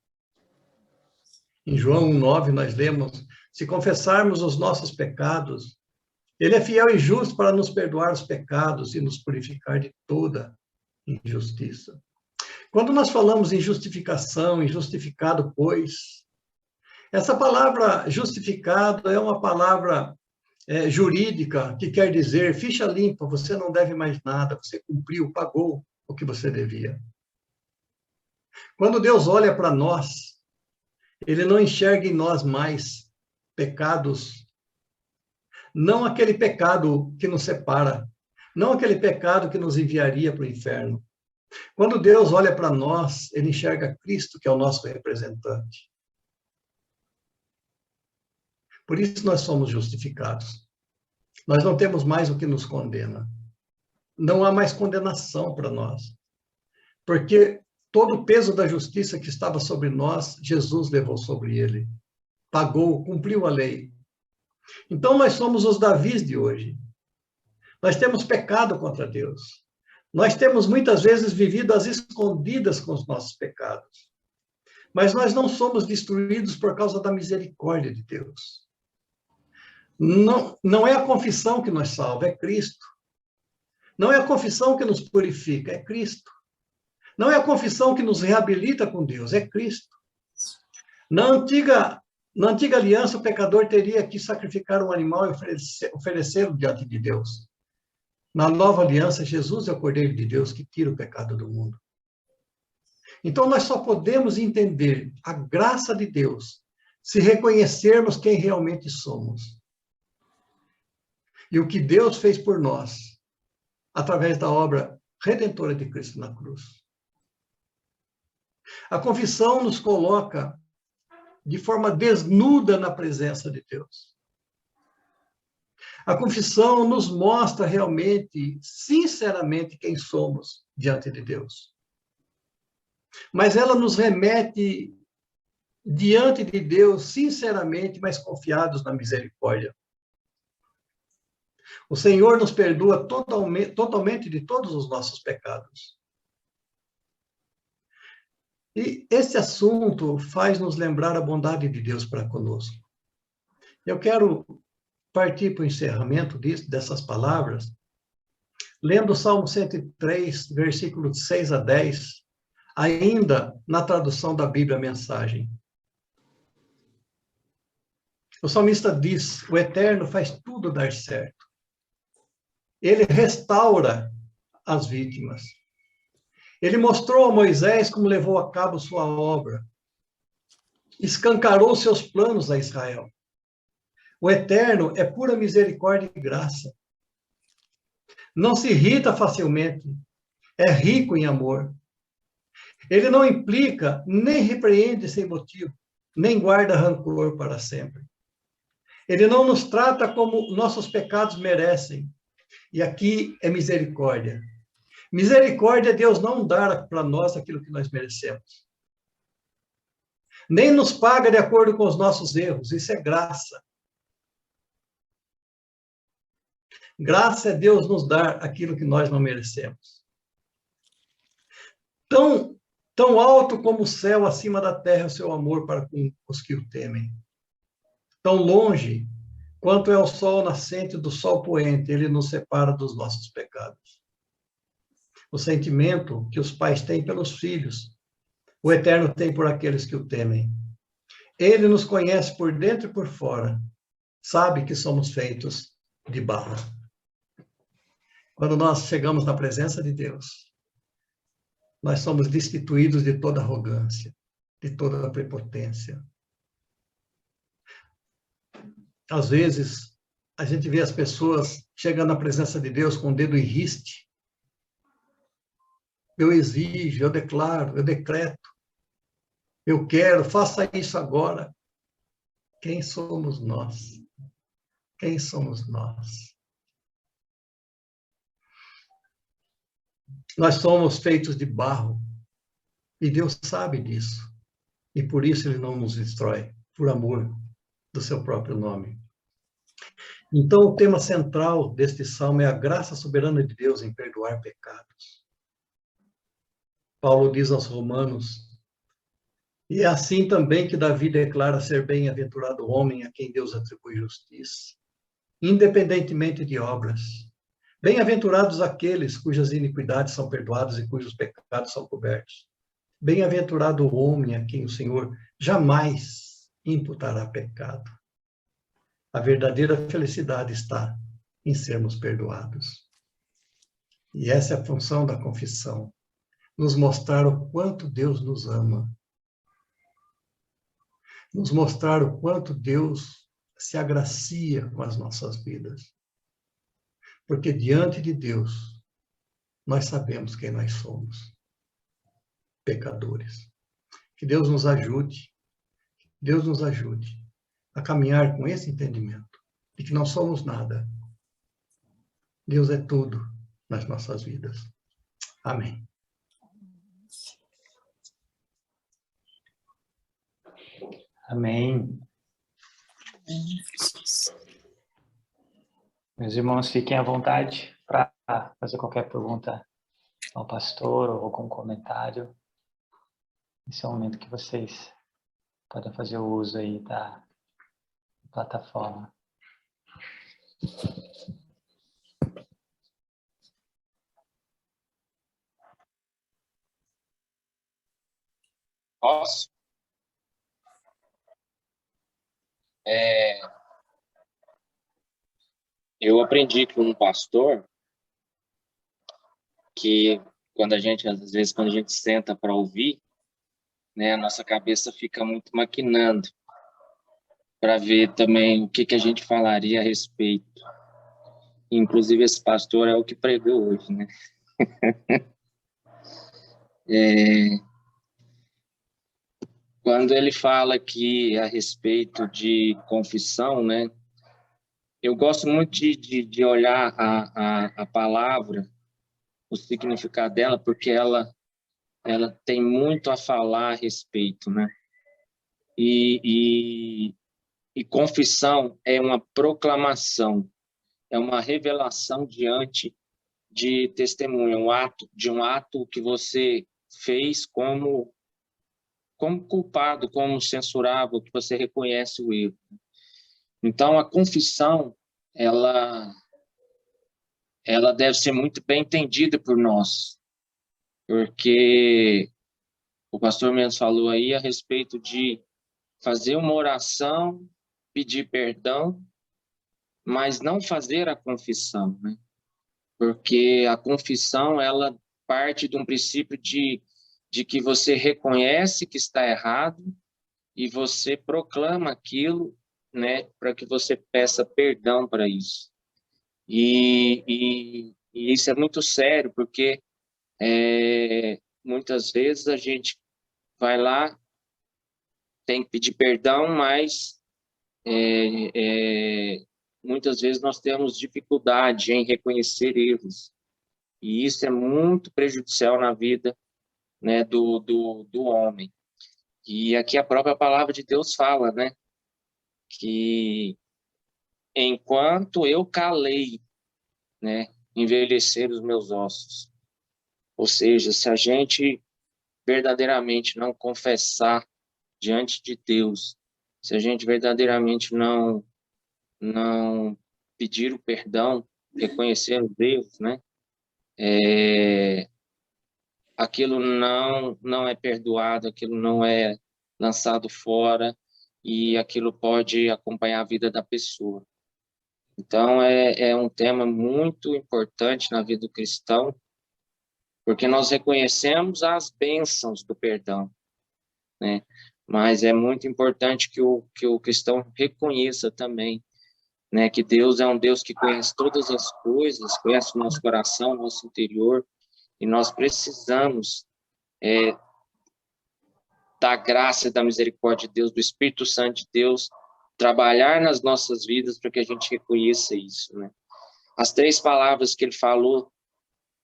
Em João 1:9 nós lemos, se confessarmos os nossos pecados, Ele é fiel e justo para nos perdoar os pecados e nos purificar de toda injustiça. Quando nós falamos em justificação, em justificado, pois, essa palavra justificado é uma palavra jurídica que quer dizer ficha limpa, você não deve mais nada, você cumpriu, pagou o que você devia. Quando Deus olha para nós, Ele não enxerga em nós mais pecados, não aquele pecado que nos separa, não aquele pecado que nos enviaria para o inferno. Quando Deus olha para nós, Ele enxerga Cristo, que é o nosso representante. Por isso nós somos justificados. Nós não temos mais o que nos condena. Não há mais condenação para nós. Porque todo o peso da justiça que estava sobre nós, Jesus levou sobre Ele. Pagou, cumpriu a lei. Então nós somos os Davis de hoje. Nós temos pecado contra Deus. Nós temos muitas vezes vivido às escondidas com os nossos pecados. Mas nós não somos destruídos por causa da misericórdia de Deus. Não é a confissão que nos salva, é Cristo. Não é a confissão que nos purifica, é Cristo. Não é a confissão que nos reabilita com Deus, é Cristo. Na antiga aliança, o pecador teria que sacrificar um animal e oferecê-lo diante de Deus. Na nova aliança, Jesus é o Cordeiro de Deus que tira o pecado do mundo. Então, nós só podemos entender a graça de Deus se reconhecermos quem realmente somos. E o que Deus fez por nós, através da obra redentora de Cristo na cruz. A confissão nos coloca de forma desnuda na presença de Deus. A confissão nos mostra realmente, sinceramente, quem somos diante de Deus. Mas ela nos remete diante de Deus, sinceramente, mas confiados na misericórdia. O Senhor nos perdoa totalmente de todos os nossos pecados. E esse assunto faz nos lembrar a bondade de Deus para conosco. Eu quero partir para o encerramento dessas palavras, lendo o Salmo 103, versículos 6 a 10, ainda na tradução da Bíblia Mensagem. O salmista diz: o Eterno faz tudo dar certo. Ele restaura as vítimas. Ele mostrou a Moisés como levou a cabo sua obra. Escancarou seus planos a Israel. O Eterno é pura misericórdia e graça. Não se irrita facilmente. É rico em amor. Ele não implica, nem repreende sem motivo, nem guarda rancor para sempre. Ele não nos trata como nossos pecados merecem. E aqui é misericórdia. Misericórdia é Deus não dar para nós aquilo que nós merecemos. Nem nos paga de acordo com os nossos erros. Isso é graça. Graça é Deus nos dar aquilo que nós não merecemos. Tão alto como o céu acima da terra é o seu amor para com os que o temem. Tão longe quanto é o sol nascente do sol poente, ele nos separa dos nossos pecados. O sentimento que os pais têm pelos filhos, o Eterno tem por aqueles que o temem. Ele nos conhece por dentro e por fora, sabe que somos feitos de barro. Quando nós chegamos na presença de Deus, nós somos destituídos de toda arrogância, de toda prepotência. Às vezes, a gente vê as pessoas chegando na presença de Deus com o dedo em riste. Eu exijo, eu declaro, eu decreto. Eu quero, faça isso agora. Quem somos nós? Quem somos nós? Nós somos feitos de barro. E Deus sabe disso. E por isso Ele não nos destrói, por amor do seu próprio nome. Então, o tema central deste salmo é a graça soberana de Deus em perdoar pecados. Paulo diz aos Romanos: e é assim também que Davi declara ser bem-aventurado o homem a quem Deus atribui justiça, independentemente de obras. Bem-aventurados aqueles cujas iniquidades são perdoadas e cujos pecados são cobertos. Bem-aventurado o homem a quem o Senhor jamais imputará pecado. A verdadeira felicidade está em sermos perdoados. E essa é a função da confissão, nos mostrar o quanto Deus nos ama, nos mostrar o quanto Deus se agracia com as nossas vidas. Porque diante de Deus, nós sabemos quem nós somos, pecadores. Que Deus nos ajude a caminhar com esse entendimento de que não somos nada. Deus é tudo nas nossas vidas. Amém. Amém. Meus irmãos, fiquem à vontade para fazer qualquer pergunta ao pastor ou algum comentário. Esse é o momento que vocês podem fazer o uso aí da plataforma. Posso? Eu aprendi com um pastor que às vezes quando a gente senta para ouvir, né, a nossa cabeça fica muito maquinando para ver também o que a gente falaria a respeito. Inclusive esse pastor é o que pregou hoje, né? Quando ele fala aqui a respeito de confissão, né? Eu gosto muito de olhar a palavra, o significado dela, porque ela tem muito a falar a respeito, né? E confissão é uma proclamação, é uma revelação diante de testemunho, um ato que você fez como culpado, como censurável, que você reconhece o erro. Então, a confissão, ela ela deve ser muito bem entendida por nós, porque o pastor mesmo falou aí a respeito de fazer uma oração, pedir perdão, mas não fazer a confissão, né? Porque a confissão, ela parte de um princípio de que você reconhece que está errado e você proclama aquilo, né, para que você peça perdão para isso. E isso é muito sério, porque muitas vezes a gente vai lá, tem que pedir perdão, mas muitas vezes nós temos dificuldade em reconhecer erros. E isso é muito prejudicial na vida, né, do homem. E aqui a própria palavra de Deus fala, né, que enquanto eu calei, né, envelhecer os meus ossos. Ou seja, se a gente verdadeiramente não confessar diante de Deus, se a gente verdadeiramente não pedir o perdão, reconhecer os erros, né, aquilo não é perdoado, aquilo não é lançado fora e aquilo pode acompanhar a vida da pessoa. Então, é um tema muito importante na vida do cristão, porque nós reconhecemos as bênçãos do perdão, né? Mas é muito importante que o cristão reconheça também, né, que Deus é um Deus que conhece todas as coisas, conhece o nosso coração, o nosso interior, e nós precisamos da graça e da misericórdia de Deus, do Espírito Santo de Deus, trabalhar nas nossas vidas para que a gente reconheça isso, né? As 3 palavras que ele falou,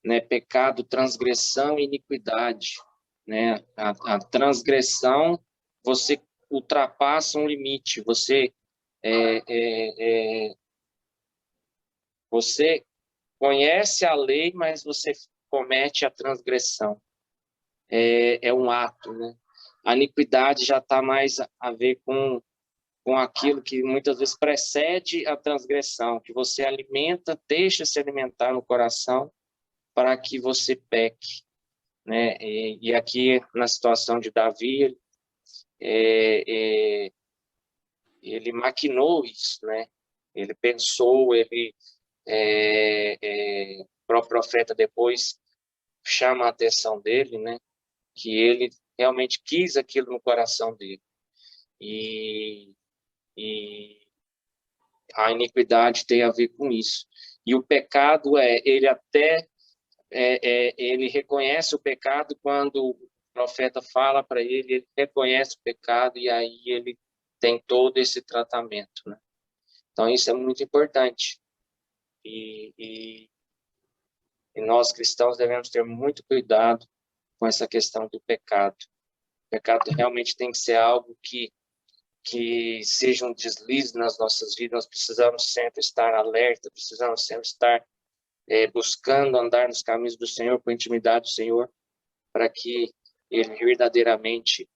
né, pecado, transgressão e iniquidade, né? A transgressão, você ultrapassa um limite, você você conhece a lei, mas você comete a transgressão. É um ato, né? A iniquidade já está mais a ver com aquilo que muitas vezes precede a transgressão, que você alimenta, deixa se alimentar no coração para que você peque, né? E aqui na situação de Davi, ele maquinou isso, né? Ele pensou, o próprio profeta depois chama a atenção dele, né? Que ele realmente quis aquilo no coração dele. E a iniquidade tem a ver com isso. E o pecado ele reconhece o pecado quando o profeta fala para ele, ele reconhece o pecado e aí ele tem todo esse tratamento, né? Então isso é muito importante. E nós cristãos devemos ter muito cuidado com essa questão do pecado. O pecado realmente tem que ser algo que seja um deslize nas nossas vidas. Nós precisamos sempre estar alerta, precisamos sempre estar buscando andar nos caminhos do Senhor, com a intimidade do Senhor, para que Ele verdadeiramente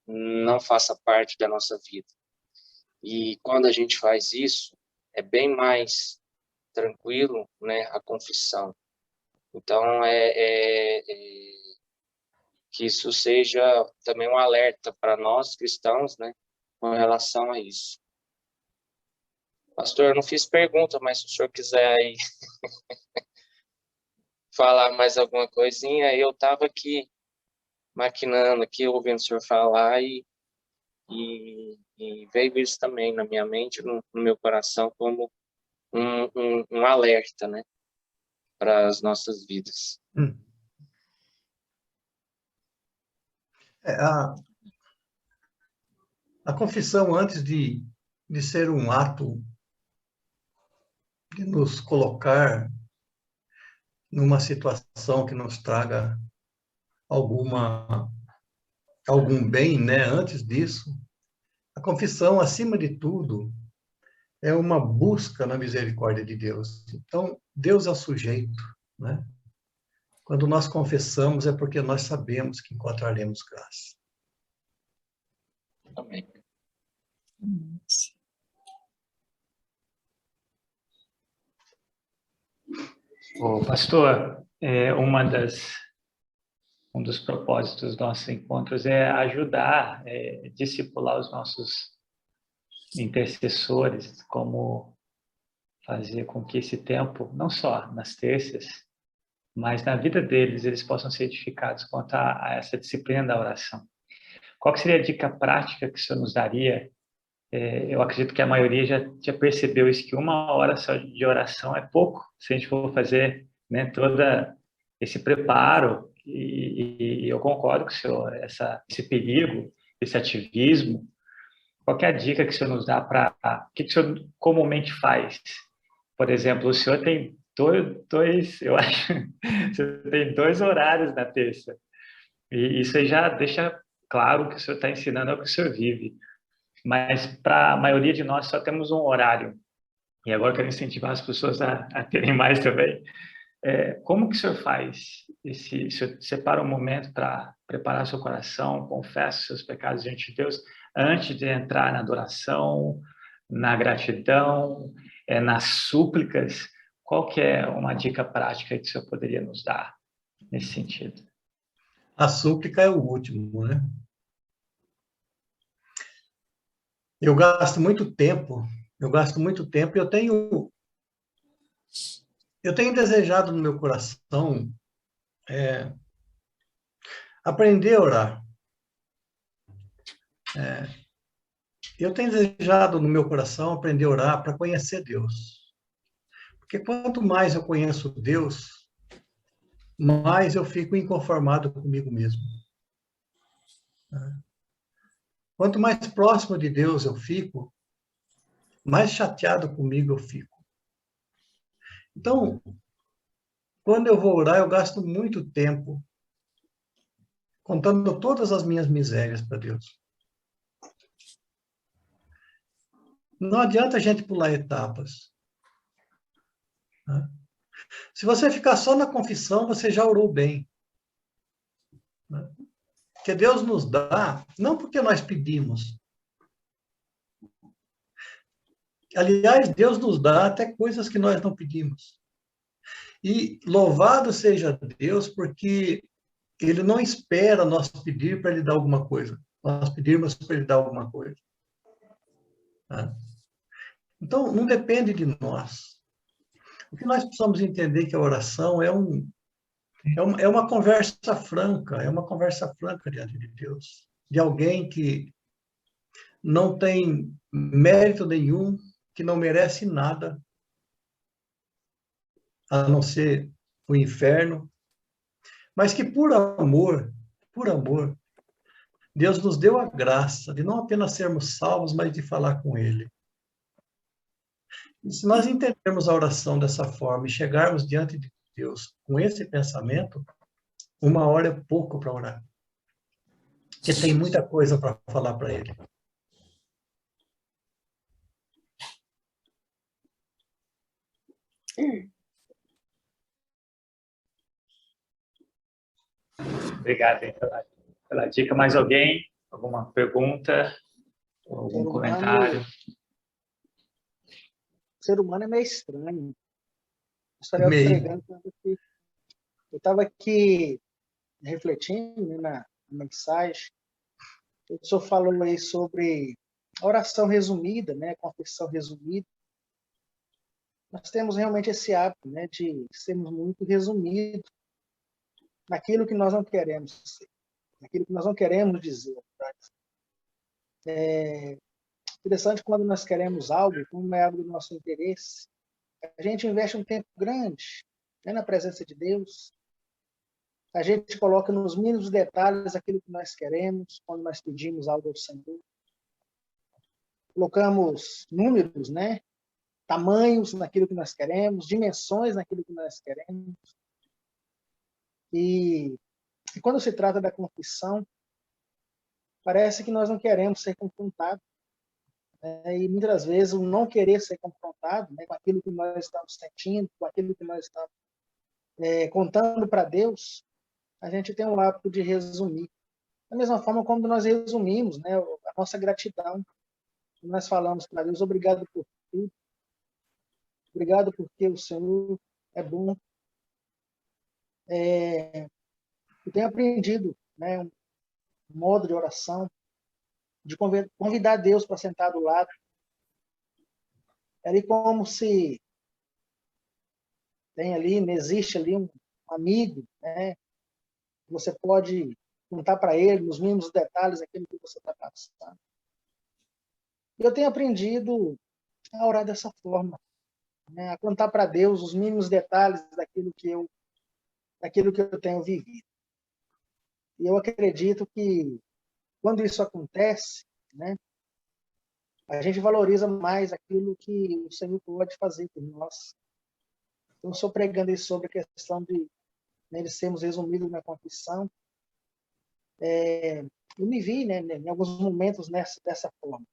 não faça parte da nossa vida. E quando a gente faz isso, é bem mais tranquilo, né, a confissão. Então, que isso seja também um alerta para nós cristãos, né, com relação a isso. Pastor, eu não fiz pergunta, mas se o senhor quiser aí falar mais alguma coisinha, eu estava aqui maquinando, aqui ouvindo o senhor falar e veio isso também na minha mente, no meu coração, como um alerta, né, para as nossas vidas. A confissão, antes de ser um ato de nos colocar numa situação que nos traga algum bem, né? Antes disso, a confissão, acima de tudo, é uma busca na misericórdia de Deus. Então, Deus é o sujeito, né? Quando nós confessamos é porque nós sabemos que encontraremos graça. Amém. Ô, pastor, um dos propósitos dos nossos encontros é ajudar, discipular os nossos intercessores, como fazer com que esse tempo, não só nas terças, mas na vida deles, eles possam ser edificados quanto a essa disciplina da oração. Qual que seria a dica prática que o senhor nos daria? Eu acredito que a maioria já percebeu isso, que 1 hora só de oração é pouco, se a gente for fazer, né, todo esse preparo, e eu concordo com o senhor, esse perigo, esse ativismo. Qual que é a dica que o senhor nos dá para... O que o senhor comumente faz? Por exemplo, o senhor tem eu acho, você tem 2 horários na terça, e isso aí já deixa claro que o senhor está ensinando é o que o senhor vive. Mas para a maioria de nós só temos um horário. E agora eu quero incentivar as pessoas a terem mais também. Como que o senhor faz? O senhor separa um momento para preparar seu coração, confessa os seus pecados diante de Deus, antes de entrar na adoração, na gratidão, nas súplicas? Qual que é uma dica prática que o senhor poderia nos dar nesse sentido? A súplica é o último, né? Eu gasto muito tempo e eu tenho desejado no meu coração aprender a orar. Eu tenho desejado no meu coração aprender a orar para conhecer Deus. Porque quanto mais eu conheço Deus, mais eu fico inconformado comigo mesmo. Quanto mais próximo de Deus eu fico, mais chateado comigo eu fico. Então, quando eu vou orar, eu gasto muito tempo contando todas as minhas misérias para Deus. Não adianta a gente pular etapas. Se você ficar só na confissão, você já orou bem. Porque Deus nos dá, não porque nós pedimos. Aliás, Deus nos dá até coisas que nós não pedimos. E louvado seja Deus, porque Ele não espera nós pedir para Ele dar alguma coisa. Nós pedirmos para Ele dar alguma coisa. Então, não depende de nós. O que nós precisamos entender que a oração é uma conversa franca, diante de Deus, de alguém que não tem mérito nenhum, que não merece nada, a não ser o inferno, mas que por amor, Deus nos deu a graça de não apenas sermos salvos, mas de falar com Ele. E se nós entendermos a oração dessa forma e chegarmos diante de Deus com esse pensamento, 1 hora é pouco para orar. Porque tem muita coisa para falar para Ele. Obrigado pela dica. Mais alguém? Alguma pergunta? Algum comentário? O ser humano é meio estranho. Eu estava aqui refletindo, né, na mensagem. O senhor falou aí sobre a oração resumida, né, a confissão resumida. Nós temos realmente esse hábito, né, de sermos muito resumidos naquilo que nós não queremos ser, naquilo que nós não queremos dizer. É interessante quando nós queremos algo, como é algo do nosso interesse, a gente investe um tempo grande, né, na presença de Deus. A gente coloca nos mínimos detalhes aquilo que nós queremos, quando nós pedimos algo ao Senhor. Colocamos números, né, tamanhos naquilo que nós queremos, dimensões naquilo que nós queremos. E quando se trata da confissão, parece que nós não queremos ser confrontados. E muitas vezes o não querer ser confrontado, né, com aquilo que nós estamos sentindo, com aquilo que nós estamos contando para Deus, a gente tem o hábito de resumir. Da mesma forma como nós resumimos, né, a nossa gratidão. Nós falamos para Deus, obrigado por tudo. Obrigado porque o Senhor é bom. Eu tenho aprendido, né, um modo de oração, de convidar Deus para sentar do lado. É ali como se existe ali um amigo, né? Você pode contar para ele, nos mínimos detalhes, aquilo que você está passando. E eu tenho aprendido a orar dessa forma, né? A contar para Deus os mínimos detalhes daquilo que eu tenho vivido. E eu acredito que, quando isso acontece, né, a gente valoriza mais aquilo que o Senhor pode fazer por nós. Eu estou pregando isso sobre a questão de, né, de sermos resumidos na confissão. Eu me vi, né, em alguns momentos dessa forma.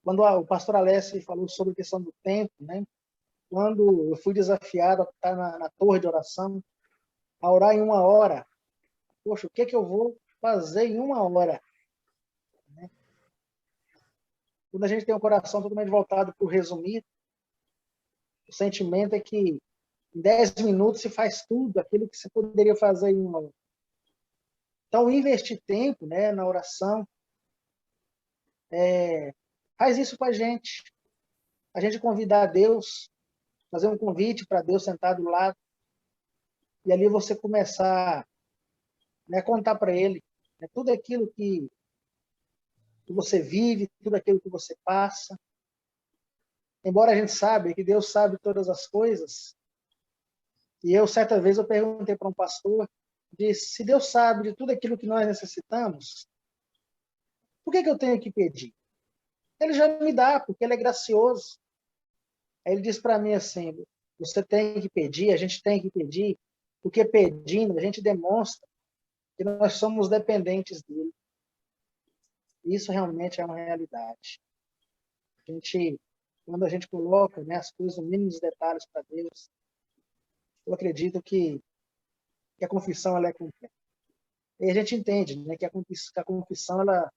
Quando o pastor Alessio falou sobre a questão do tempo, né, quando eu fui desafiado a estar na torre de oração, a orar em 1 hora, poxa, o que eu vou fazer em 1 hora? Né? Quando a gente tem um coração totalmente voltado para o resumir, o sentimento é que em 10 minutos se faz tudo aquilo que você poderia fazer em 1 hora. Então, investir tempo, né, na oração, faz isso com a gente. A gente convidar a Deus, fazer um convite para Deus sentar do lado, e ali você começar, né, a contar para Ele, né, tudo aquilo que você vive, tudo aquilo que você passa. Embora a gente saiba que Deus sabe todas as coisas, e certa vez eu perguntei para um pastor, disse, se Deus sabe de tudo aquilo que nós necessitamos, por que eu tenho que pedir? Ele já me dá, porque Ele é gracioso. Aí ele disse para mim assim, você tem que pedir, a gente tem que pedir, porque pedindo a gente demonstra que nós somos dependentes dele. Isso realmente é uma realidade. Quando a gente coloca, né, as coisas, os mínimos detalhes para Deus, eu acredito que a confissão ela é completa. E a gente entende, né, que a confissão ela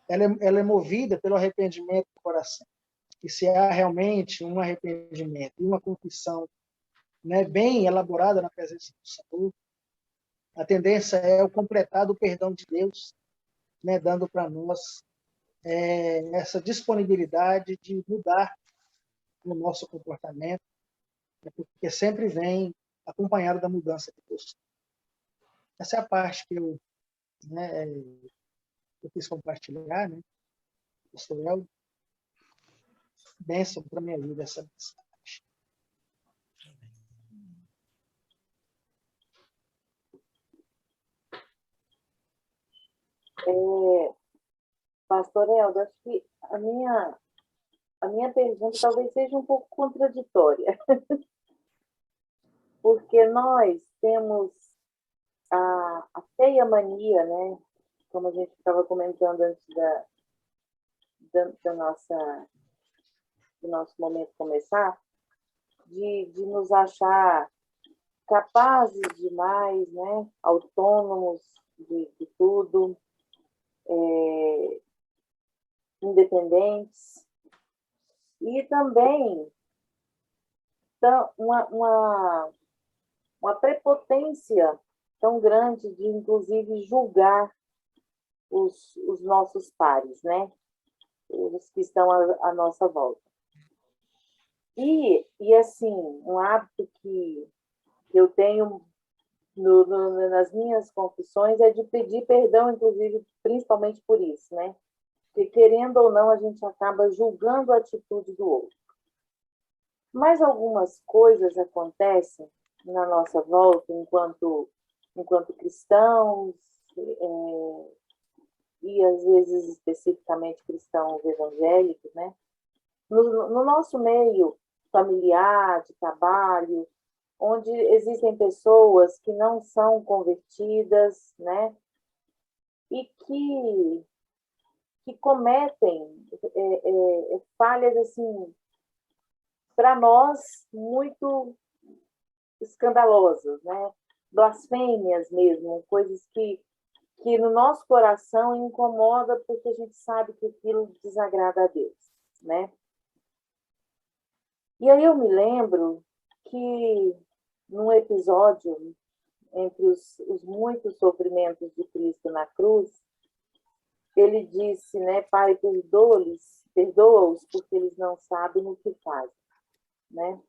é movida pelo arrependimento do coração. E se há realmente um arrependimento e uma confissão, né, bem elaborada na presença do Senhor, a tendência é o completar do perdão de Deus, né, dando para nós essa disponibilidade de mudar o nosso comportamento, né, porque sempre vem acompanhado da mudança de Deus. Essa é a parte que né, eu quis compartilhar, né? Pastor El, bênção para a minha vida essa mensagem. Pastor Helder, acho que a minha pergunta talvez seja um pouco contraditória, porque nós temos a feia mania, né? Como a gente estava comentando antes do nosso momento começar, de nos achar capazes demais, né? Autônomos de tudo, independentes, e também uma prepotência tão grande de, inclusive, julgar os nossos pares, né? Os que estão à nossa volta. E assim, um hábito que eu tenho nas minhas confissões é de pedir perdão, inclusive, principalmente por isso, né? Porque, querendo ou não, a gente acaba julgando a atitude do outro. Mas algumas coisas acontecem na nossa volta, enquanto cristãos, e às vezes especificamente cristãos evangélicos, né? No nosso meio familiar, de trabalho, onde existem pessoas que não são convertidas, né? E que cometem falhas, assim, para nós, muito escandalosas, né? Blasfêmias mesmo, coisas que no nosso coração incomoda porque a gente sabe que aquilo desagrada a Deus, né? E aí eu me lembro que num episódio entre os muitos sofrimentos de Cristo na cruz, ele disse, né, Pai, perdoa-os, porque eles não sabem o que fazem, né?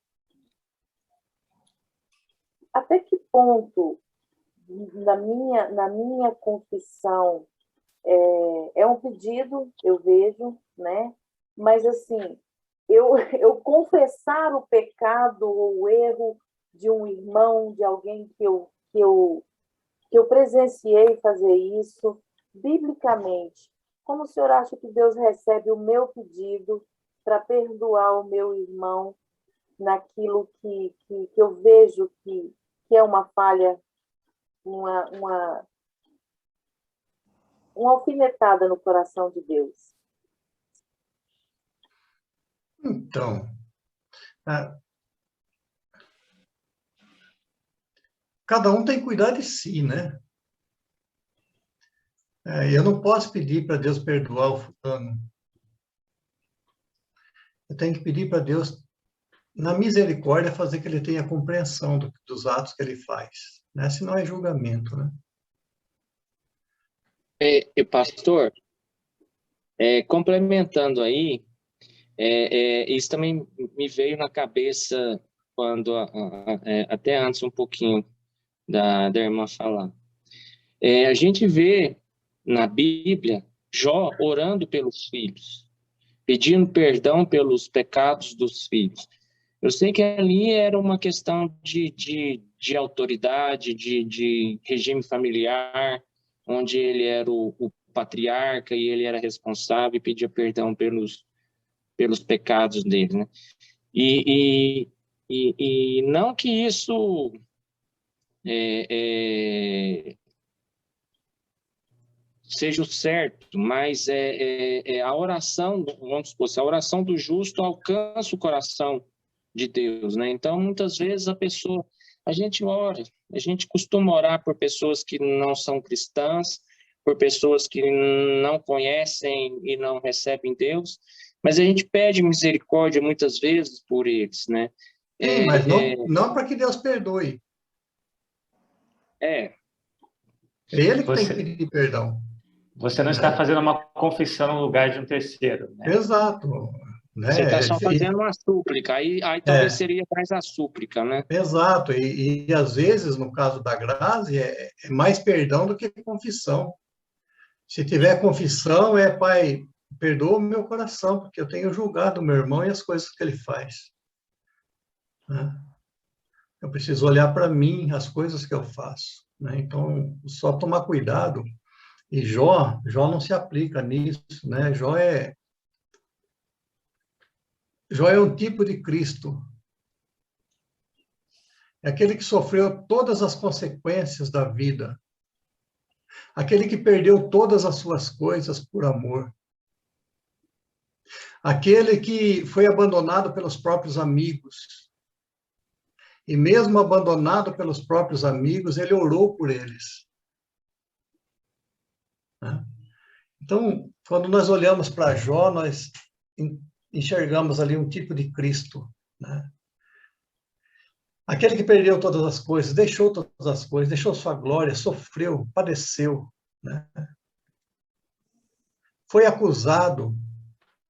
Até que ponto, na minha confissão, é um pedido, eu vejo, né? Mas, assim, eu confessar o pecado ou o erro de um irmão, de alguém que eu presenciei fazer isso, biblicamente, como o senhor acha que Deus recebe o meu pedido para perdoar o meu irmão naquilo que eu vejo que é uma falha, uma alfinetada no coração de Deus? Então, cada um tem que cuidar de si, né? Eu não posso pedir para Deus perdoar o fulano. Eu tenho que pedir para Deus, na misericórdia, fazer que ele tenha compreensão dos atos que ele faz, né? Senão é julgamento, né? Pastor, complementando aí, isso também me veio na cabeça quando, até antes um pouquinho da irmã falar. A gente vê na Bíblia Jó orando pelos filhos, pedindo perdão pelos pecados dos filhos. Eu sei que ali era uma questão de autoridade, de regime familiar, onde ele era o patriarca e ele era responsável e pedia perdão pelos pecados dele, né? E não que isso seja o certo, mas a oração, vamos supor, a oração do justo alcança o coração de Deus, né? Então, muitas vezes a gente ora, a gente costuma orar por pessoas que não são cristãs, por pessoas que não conhecem e não recebem Deus, mas a gente pede misericórdia muitas vezes por eles, né? Sim, mas não para que Deus perdoe. É ele que tem que pedir perdão. Você não está fazendo uma confissão no lugar de um terceiro, né? Exato. Né? Você está só fazendo uma súplica, aí talvez seria mais a súplica, né? Exato, e às vezes, no caso da Grazi, é mais perdão do que confissão. Se tiver confissão, Pai, perdoa o meu coração, porque eu tenho julgado o meu irmão e as coisas que ele faz. Né? Eu preciso olhar para mim, as coisas que eu faço. Né? Então, só tomar cuidado. E Jó não se aplica nisso, né? Jó é um tipo de Cristo. É aquele que sofreu todas as consequências da vida. Aquele que perdeu todas as suas coisas por amor. Aquele que foi abandonado pelos próprios amigos. E mesmo abandonado pelos próprios amigos, ele orou por eles. Então, quando nós olhamos para Jó, nós enxergamos ali um tipo de Cristo, né? Aquele que perdeu todas as coisas, deixou todas as coisas, deixou sua glória, sofreu, padeceu, né? Foi acusado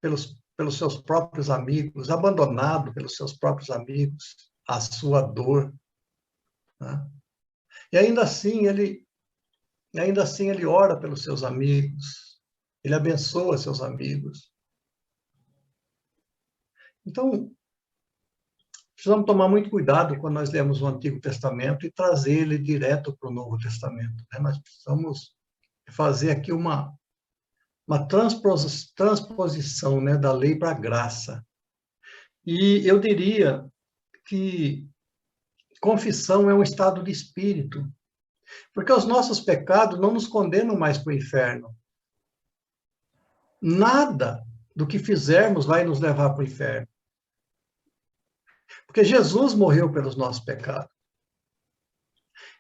pelos seus próprios amigos, abandonado pelos seus próprios amigos, a sua dor, né? E ainda assim ele ora pelos seus amigos, ele abençoa seus amigos. Então, precisamos tomar muito cuidado quando nós lemos o Antigo Testamento e trazer ele direto para o Novo Testamento, né? Nós precisamos fazer aqui uma transposição, né, da lei para a graça. E eu diria que confissão é um estado de espírito, porque os nossos pecados não nos condenam mais para o inferno. Nada do que fizermos vai nos levar para o inferno. Porque Jesus morreu pelos nossos pecados.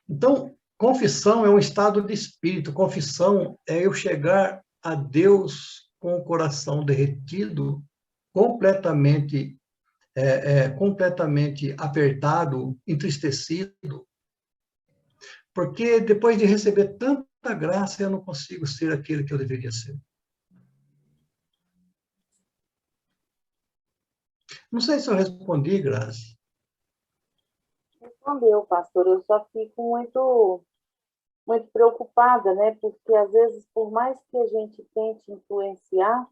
Então, confissão é um estado de espírito. Confissão é eu chegar a Deus com o coração derretido, completamente completamente apertado, entristecido, porque depois de receber tanta graça, eu não consigo ser aquele que eu deveria ser. Não sei se eu respondi, Grazi. Respondeu, pastor. Eu só fico muito preocupada, né? Porque às vezes, por mais que a gente tente influenciar,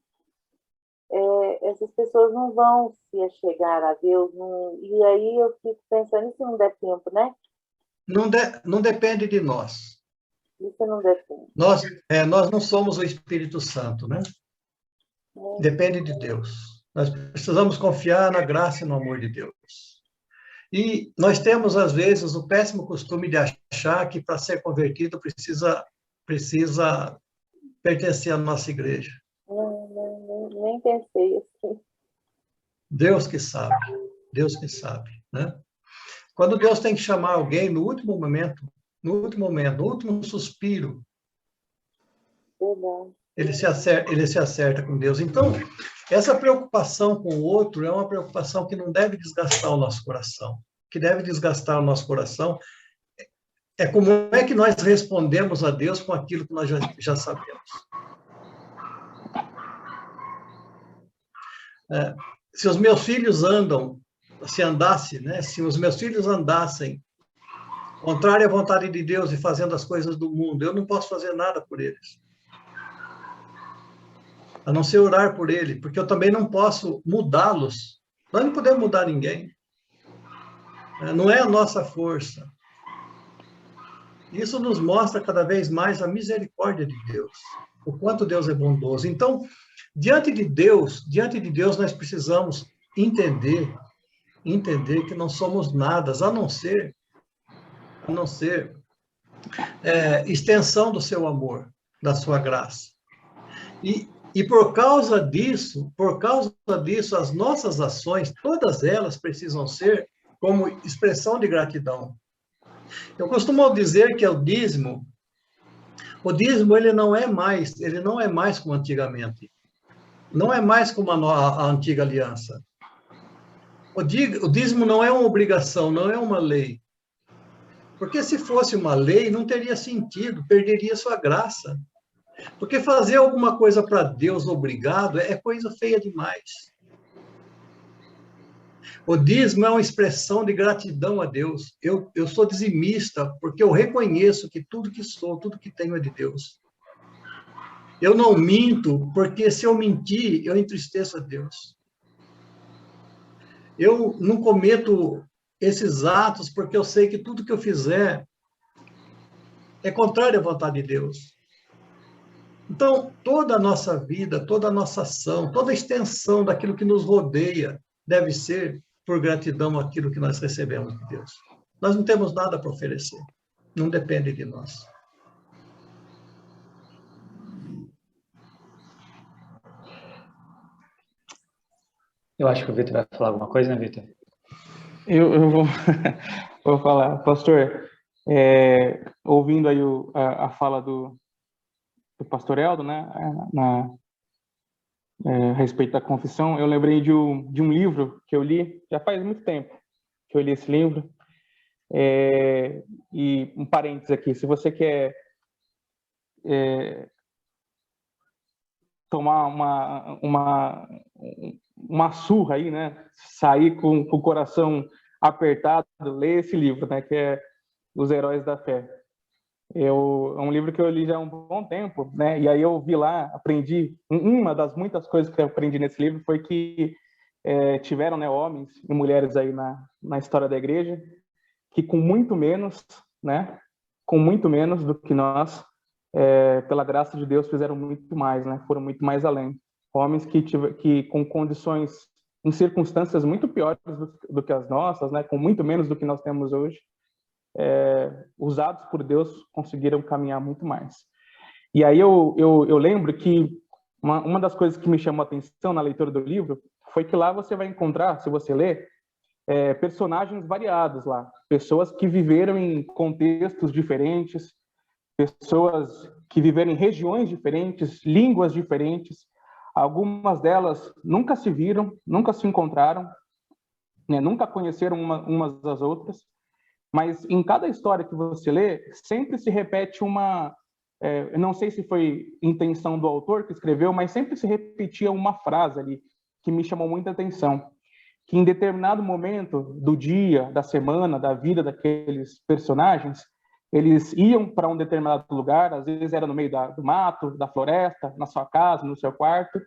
essas pessoas não vão se achegar a Deus. E aí eu fico pensando, e se não der tempo, né? Não depende de nós. E se não der tempo? Nós não somos o Espírito Santo, né? Depende de Deus. Nós precisamos confiar na graça e no amor de Deus. E nós temos, às vezes, o péssimo costume de achar que, para ser convertido, precisa pertencer à nossa igreja. Nem pensei assim. Deus que sabe, né? Quando Deus tem que chamar alguém no último momento, no último suspiro, Verdade. ele se acerta com Deus. Então, essa preocupação com o outro é uma preocupação que não deve desgastar o nosso coração. O que deve desgastar o nosso coração é como é que nós respondemos a Deus com aquilo que nós já sabemos. Se os meus filhos se os meus filhos andassem contrário à vontade de Deus e fazendo as coisas do mundo, eu não posso fazer nada por eles. A não ser orar por ele, porque eu também não posso mudá-los. Nós não podemos mudar ninguém. Não é a nossa força. Isso nos mostra cada vez mais a misericórdia de Deus, o quanto Deus é bondoso. Então, diante de Deus nós precisamos entender que não somos nada, a não ser extensão do seu amor, da sua graça. E por causa disso, as nossas ações, todas elas precisam ser como expressão de gratidão. Eu costumo dizer que o dízimo ele não é mais como antigamente. Não é mais como a antiga aliança. O dízimo não é uma obrigação, não é uma lei. Porque se fosse uma lei, não teria sentido, perderia sua graça. Porque fazer alguma coisa para Deus obrigado é coisa feia demais. O dízimo é uma expressão de gratidão a Deus. Eu sou dizimista porque eu reconheço que tudo que sou, tudo que tenho é de Deus. Eu não minto porque se eu mentir, eu entristeço a Deus. Eu não cometo esses atos porque eu sei que tudo que eu fizer é contrário à vontade de Deus. Então, toda a nossa vida, toda a nossa ação, toda a extensão daquilo que nos rodeia deve ser por gratidão àquilo que nós recebemos de Deus. Nós não temos nada para oferecer. Não depende de nós. Eu acho que o Vitor vai falar alguma coisa, né, Vitor? Eu vou falar. Pastor, ouvindo aí a fala do pastor Eldo, né, a respeito da confissão, eu lembrei de um livro que eu li, já faz muito tempo que eu li esse livro, e um parênteses aqui, se você quer tomar uma surra aí, né, sair com o coração apertado, lê esse livro, né, que é Os Heróis da Fé. É um livro que eu li já há um bom tempo, né? E aí eu vi lá, aprendi. Uma das muitas coisas que eu aprendi nesse livro foi que tiveram, né, homens e mulheres aí na história da igreja que com muito menos, né? Com muito menos do que nós, pela graça de Deus, fizeram muito mais, né? Foram muito mais além. Homens que com condições, em circunstâncias muito piores do que as nossas, né? Com muito menos do que nós temos hoje. Usados por Deus, conseguiram caminhar muito mais. E aí eu lembro que uma das coisas que me chamou a atenção na leitura do livro foi que lá você vai encontrar, se você ler, personagens variados lá, pessoas que viveram em contextos diferentes, pessoas que viveram em regiões diferentes, línguas diferentes, algumas delas nunca se viram, nunca se encontraram, né? Nunca conheceram umas das outras, mas em cada história que você lê, sempre se repete uma... não sei se foi intenção do autor que escreveu, mas sempre se repetia uma frase ali que me chamou muita atenção, que em determinado momento do dia, da semana, da vida daqueles personagens, eles iam para um determinado lugar, às vezes era no meio do mato, da floresta, na sua casa, no seu quarto,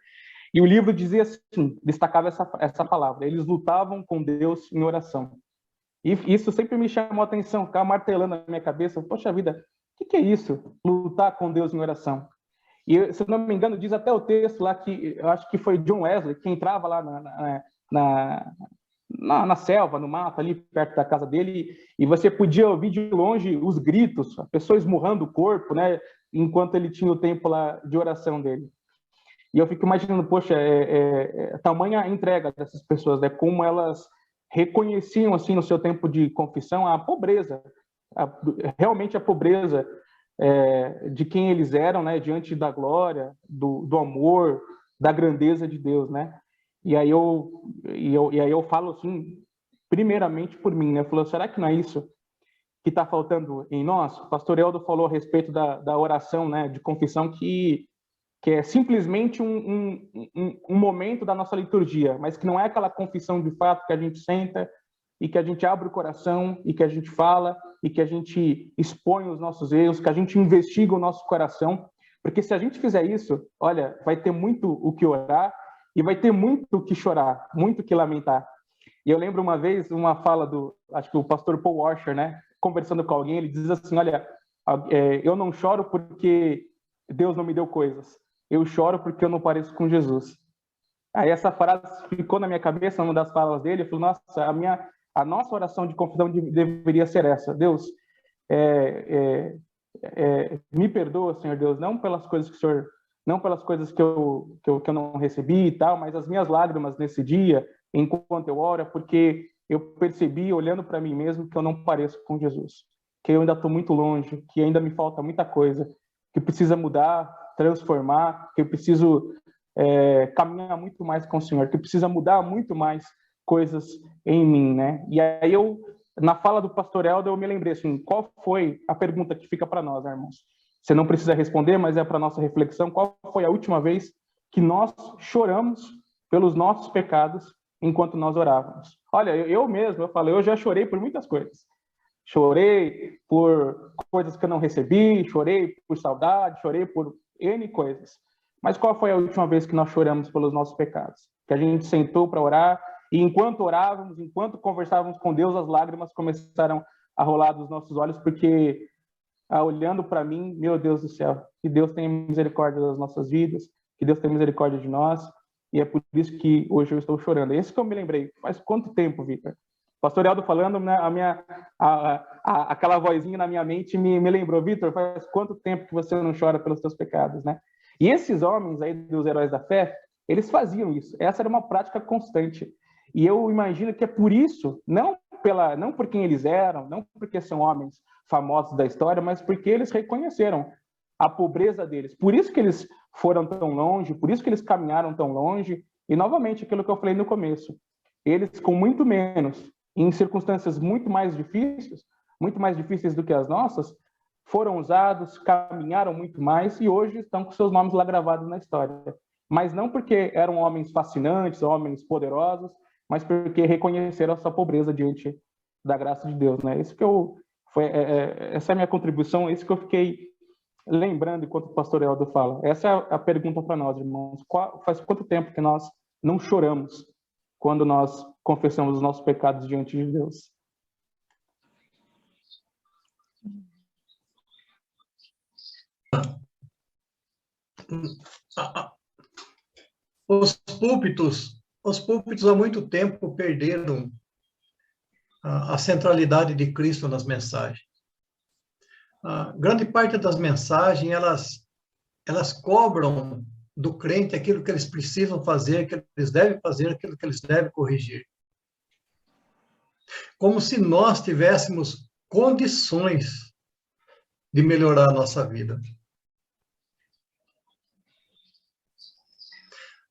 e o livro dizia assim, destacava essa palavra, eles lutavam com Deus em oração. E isso sempre me chamou a atenção, ficava martelando na minha cabeça, poxa vida, o que é isso? Lutar com Deus em oração. E, se eu não me engano, diz até o texto lá que, eu acho que foi John Wesley, que entrava lá na selva, no mato, ali perto da casa dele, e você podia ouvir de longe os gritos, a pessoa esmurrando o corpo, né, enquanto ele tinha o tempo lá de oração dele. E eu fico imaginando, poxa, tamanha entrega dessas pessoas, né, como elas reconheciam, assim, no seu tempo de confissão, a pobreza, realmente a pobreza de quem eles eram, né, diante da glória, do amor, da grandeza de Deus, né? E aí eu falo assim, primeiramente por mim, né? Eu falo, será que não é isso que está faltando em nós? O pastor Eldo falou a respeito da oração, né, de confissão, que é simplesmente um momento da nossa liturgia, mas que não é aquela confissão de fato que a gente senta e que a gente abre o coração e que a gente fala e que a gente expõe os nossos erros, que a gente investiga o nosso coração, porque se a gente fizer isso, olha, vai ter muito o que orar e vai ter muito o que chorar, muito o que lamentar. E eu lembro uma vez uma fala acho que o pastor Paul Washer, né, conversando com alguém, ele diz assim, olha, eu não choro porque Deus não me deu coisas, eu choro porque eu não pareço com Jesus. Aí essa frase ficou na minha cabeça, uma das falas dele, eu falei, nossa, a nossa oração de confissão deveria ser essa, Deus, me perdoa, Senhor Deus, não pelas coisas que o Senhor, não pelas coisas que eu não recebi e tal, mas as minhas lágrimas nesse dia, enquanto eu oro, porque eu percebi, olhando para mim mesmo, que eu não pareço com Jesus, que eu ainda estou muito longe, que ainda me falta muita coisa, que precisa mudar, transformar, que eu preciso caminhar muito mais com o Senhor, que precisa mudar muito mais coisas em mim, né? E aí na fala do pastor Eldo, eu me lembrei assim, qual foi a pergunta que fica para nós, né, irmãos? Você não precisa responder, mas é para nossa reflexão, qual foi a última vez que nós choramos pelos nossos pecados enquanto nós orávamos? Olha, eu já chorei por muitas coisas. Chorei por coisas que eu não recebi, chorei por saudade, chorei por N coisas. Mas qual foi a última vez que nós choramos pelos nossos pecados? Que a gente sentou para orar e enquanto orávamos, enquanto conversávamos com Deus, as lágrimas começaram a rolar dos nossos olhos, porque olhando para mim, meu Deus do céu, que Deus tenha misericórdia das nossas vidas, que Deus tenha misericórdia de nós, e é por isso que hoje eu estou chorando. É isso que eu me lembrei. Faz quanto tempo, Vitor? Pastor Eldo falando, né, aquela vozinha na minha mente me lembrou, Vitor, faz quanto tempo que você não chora pelos seus pecados, né? E esses homens aí dos heróis da fé, eles faziam isso. Essa era uma prática constante. E eu imagino que é por isso, não por quem eles eram, não porque são homens famosos da história, mas porque eles reconheceram a pobreza deles. Por isso que eles foram tão longe, por isso que eles caminharam tão longe. E, novamente, aquilo que eu falei no começo, eles com muito menos, em circunstâncias muito mais difíceis do que as nossas, foram usados, caminharam muito mais e hoje estão com seus nomes lá gravados na história. Mas não porque eram homens fascinantes, homens poderosos, mas porque reconheceram a sua pobreza diante da graça de Deus, né? Essa é a minha contribuição, é isso que eu fiquei lembrando enquanto o pastor Eldo fala. Essa é a pergunta para nós, irmãos. Faz quanto tempo que nós não choramos quando nós confessamos os nossos pecados diante de Deus? Os púlpitos há muito tempo perderam a centralidade de Cristo nas mensagens. A grande parte das mensagens, elas cobram do crente aquilo que eles precisam fazer, aquilo que eles devem fazer, aquilo que eles devem corrigir. Como se nós tivéssemos condições de melhorar a nossa vida.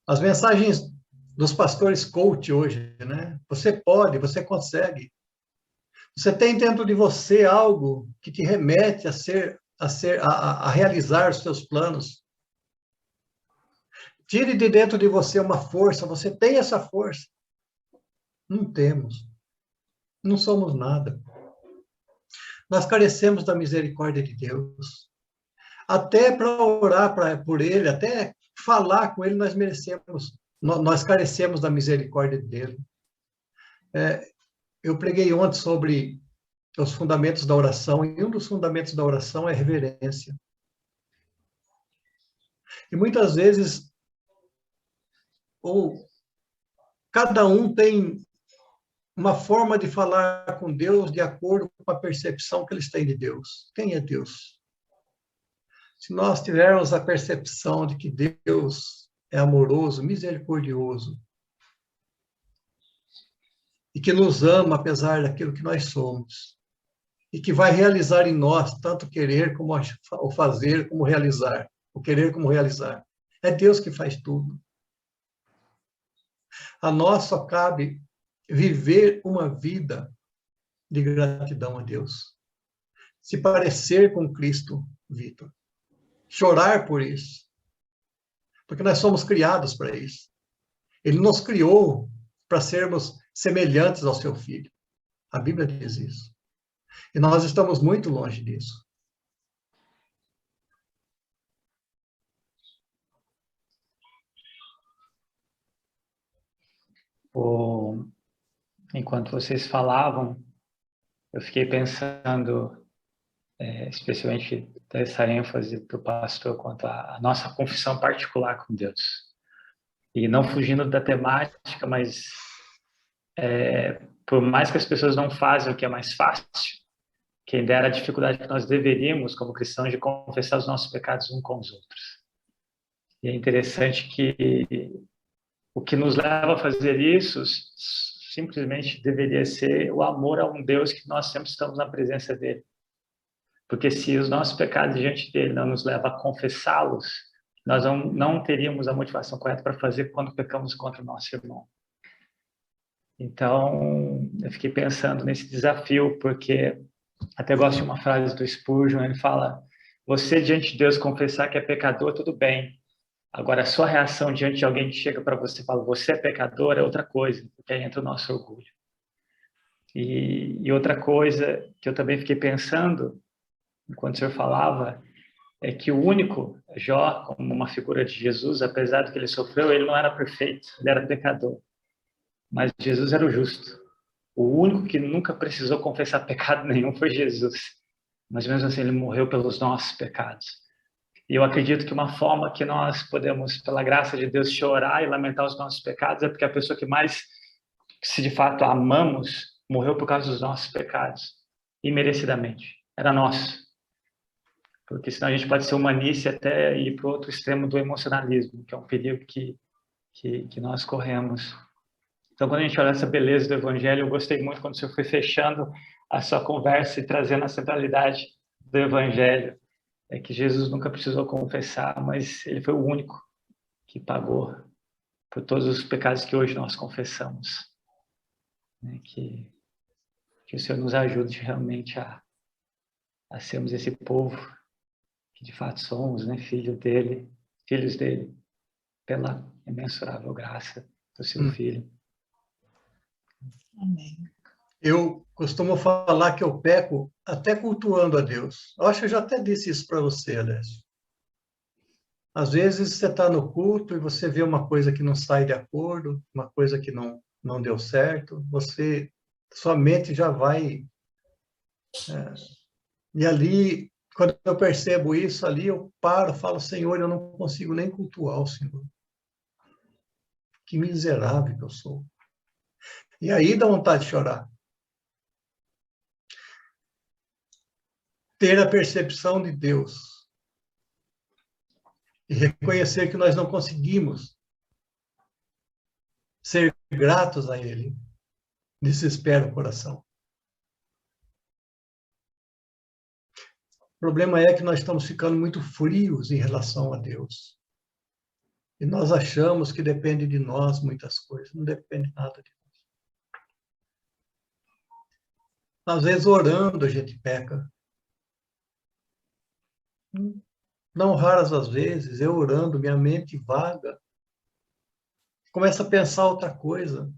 As mensagens dos pastores coach hoje, né? você pode, você consegue. Você tem dentro de você algo que te remete a realizar os seus planos. Tire de dentro de você uma força, você tem essa força. Não temos. Não somos nada. Nós carecemos da misericórdia de Deus. Até para orar por Ele, até falar com Ele, nós carecemos da misericórdia dele. Eu preguei ontem sobre os fundamentos da oração, e um dos fundamentos da oração é reverência. E muitas vezes, cada um tem uma forma de falar com Deus de acordo com a percepção que eles têm de Deus. Quem é Deus? Se nós tivermos a percepção de que Deus é amoroso, misericordioso, e que nos ama apesar daquilo que nós somos, e que vai realizar em nós tanto querer como o fazer, como realizar, o querer como realizar. É Deus que faz tudo. A nós só cabe viver uma vida de gratidão a Deus. Se parecer com Cristo, Vitor. Chorar por isso. Porque nós somos criados para isso. Ele nos criou para sermos semelhantes ao seu Filho. A Bíblia diz isso. E nós estamos muito longe disso. Enquanto vocês falavam, eu fiquei pensando, especialmente dessa ênfase do pastor quanto à nossa confissão particular com Deus. E não fugindo da temática, mas por mais que as pessoas não fazem o que é mais fácil, quem dera a dificuldade que nós deveríamos, como cristãos, de confessar os nossos pecados uns com os outros. E é interessante que o que nos leva a fazer isso simplesmente deveria ser o amor a um Deus que nós sempre estamos na presença dele. Porque se os nossos pecados diante dele não nos levam a confessá-los, nós não teríamos a motivação correta para fazer quando pecamos contra o nosso irmão. Então, eu fiquei pensando nesse desafio, porque até gosto de uma frase do Spurgeon, ele fala: você diante de Deus confessar que é pecador, tudo bem. Agora, a sua reação diante de alguém que chega para você e fala, você é pecador, é outra coisa, porque aí entra o nosso orgulho. E outra coisa que eu também fiquei pensando, enquanto o senhor falava, é que o único, Jó, como uma figura de Jesus, apesar do que ele sofreu, ele não era perfeito, ele era pecador. Mas Jesus era o justo. O único que nunca precisou confessar pecado nenhum foi Jesus. Mas mesmo assim, ele morreu pelos nossos pecados. E eu acredito que uma forma que nós podemos, pela graça de Deus, chorar e lamentar os nossos pecados é porque a pessoa que mais, se de fato amamos, morreu por causa dos nossos pecados, imerecidamente. Era nosso. Porque senão a gente pode ser humanista e até ir para o outro extremo do emocionalismo, que é um perigo que nós corremos. Então, quando a gente olha essa beleza do Evangelho, eu gostei muito quando o senhor foi fechando a sua conversa e trazendo a centralidade do Evangelho. É que Jesus nunca precisou confessar, mas ele foi o único que pagou por todos os pecados que hoje nós confessamos. Que o Senhor nos ajude realmente a sermos esse povo que de fato somos, filhos dele, pela imensurável graça do seu Filho. Amém. Eu costumo falar que eu peco até cultuando a Deus. Eu acho que eu já até disse isso para você, Alessio. Às vezes você está no culto e você vê uma coisa que não sai de acordo, uma coisa que não deu certo, sua mente já vai... E ali, quando eu percebo isso, ali eu paro, falo, Senhor, eu não consigo nem cultuar o Senhor. Que miserável que eu sou. E aí dá vontade de chorar. Ter a percepção de Deus e reconhecer que nós não conseguimos ser gratos a Ele, desespera o coração. O problema é que nós estamos ficando muito frios em relação a Deus. E nós achamos que depende de nós muitas coisas. Não depende nada de nós. Às vezes, orando, a gente peca. Não raras as vezes, eu orando, minha mente vaga. Começa a pensar outra coisa.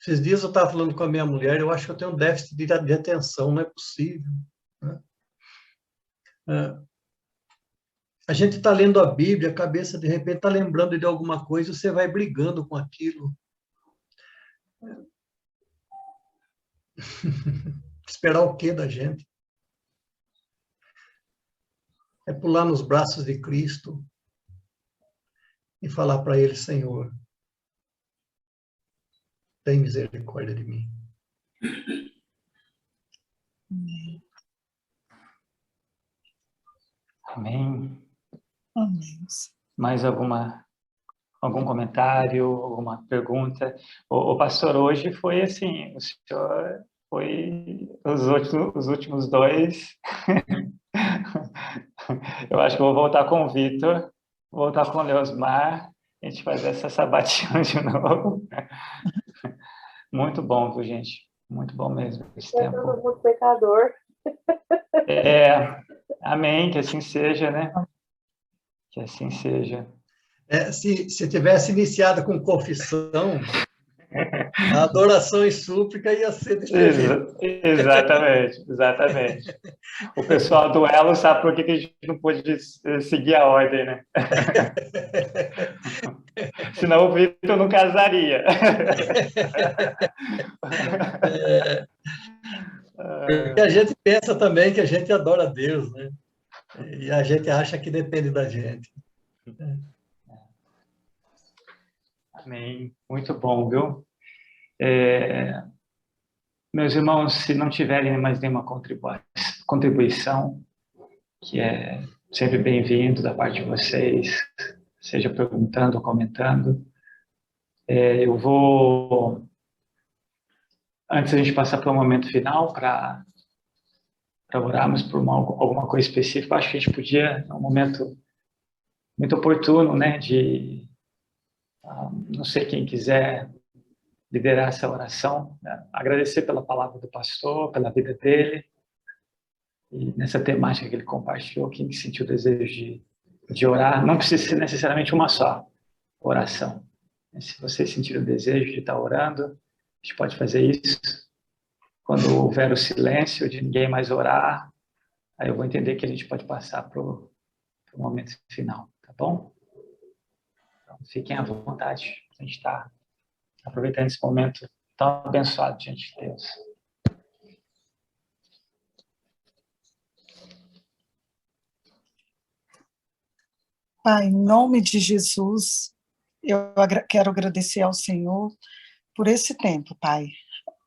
Esses dias eu estava falando com a minha mulher, eu acho que eu tenho um déficit de atenção, não é possível. Né? A gente está lendo a Bíblia, a cabeça de repente está lembrando de alguma coisa, você vai brigando com aquilo. Esperar o quê da gente? É pular nos braços de Cristo e falar para Ele, Senhor, tem misericórdia de mim. Amém. Amém. Mais algum comentário, alguma pergunta? O pastor, hoje foi assim, o senhor foi os últimos dois. Eu acho que eu vou voltar com o Vitor, voltar com o Leosmar, a gente fazer essa sabatina de novo. Muito bom, viu, gente? Muito bom mesmo esse tempo. Todo mundo pecador. Amém, que assim seja, né? Que assim seja. Se tivesse iniciado com confissão, a adoração e súplica ia ser diferente. Exatamente. O pessoal do Elo sabe por que a gente não pôde seguir a ordem, né? Senão o Vitor não casaria. Porque a gente pensa também que a gente adora a Deus, né? E a gente acha que depende da gente. Amém. Muito bom, viu? Meus irmãos, se não tiverem mais nenhuma contribuição, que é sempre bem-vindo da parte de vocês, seja perguntando ou comentando, eu vou, antes da gente passar para o momento final, para orarmos por alguma coisa específica, acho que a gente podia, num momento muito oportuno, né, de, não sei quem quiser liderar essa oração, né? Agradecer pela palavra do pastor, pela vida dele, e nessa temática que ele compartilhou, quem sentiu o desejo de orar, não precisa ser necessariamente uma só oração. Se você sentir o desejo de estar orando, a gente pode fazer isso. Quando houver o silêncio de ninguém mais orar, aí eu vou entender que a gente pode passar para o momento final, tá bom? Então, fiquem à vontade, a gente está aproveitando esse momento tão abençoado diante de Deus. Pai, em nome de Jesus, eu quero agradecer ao Senhor por esse tempo, Pai.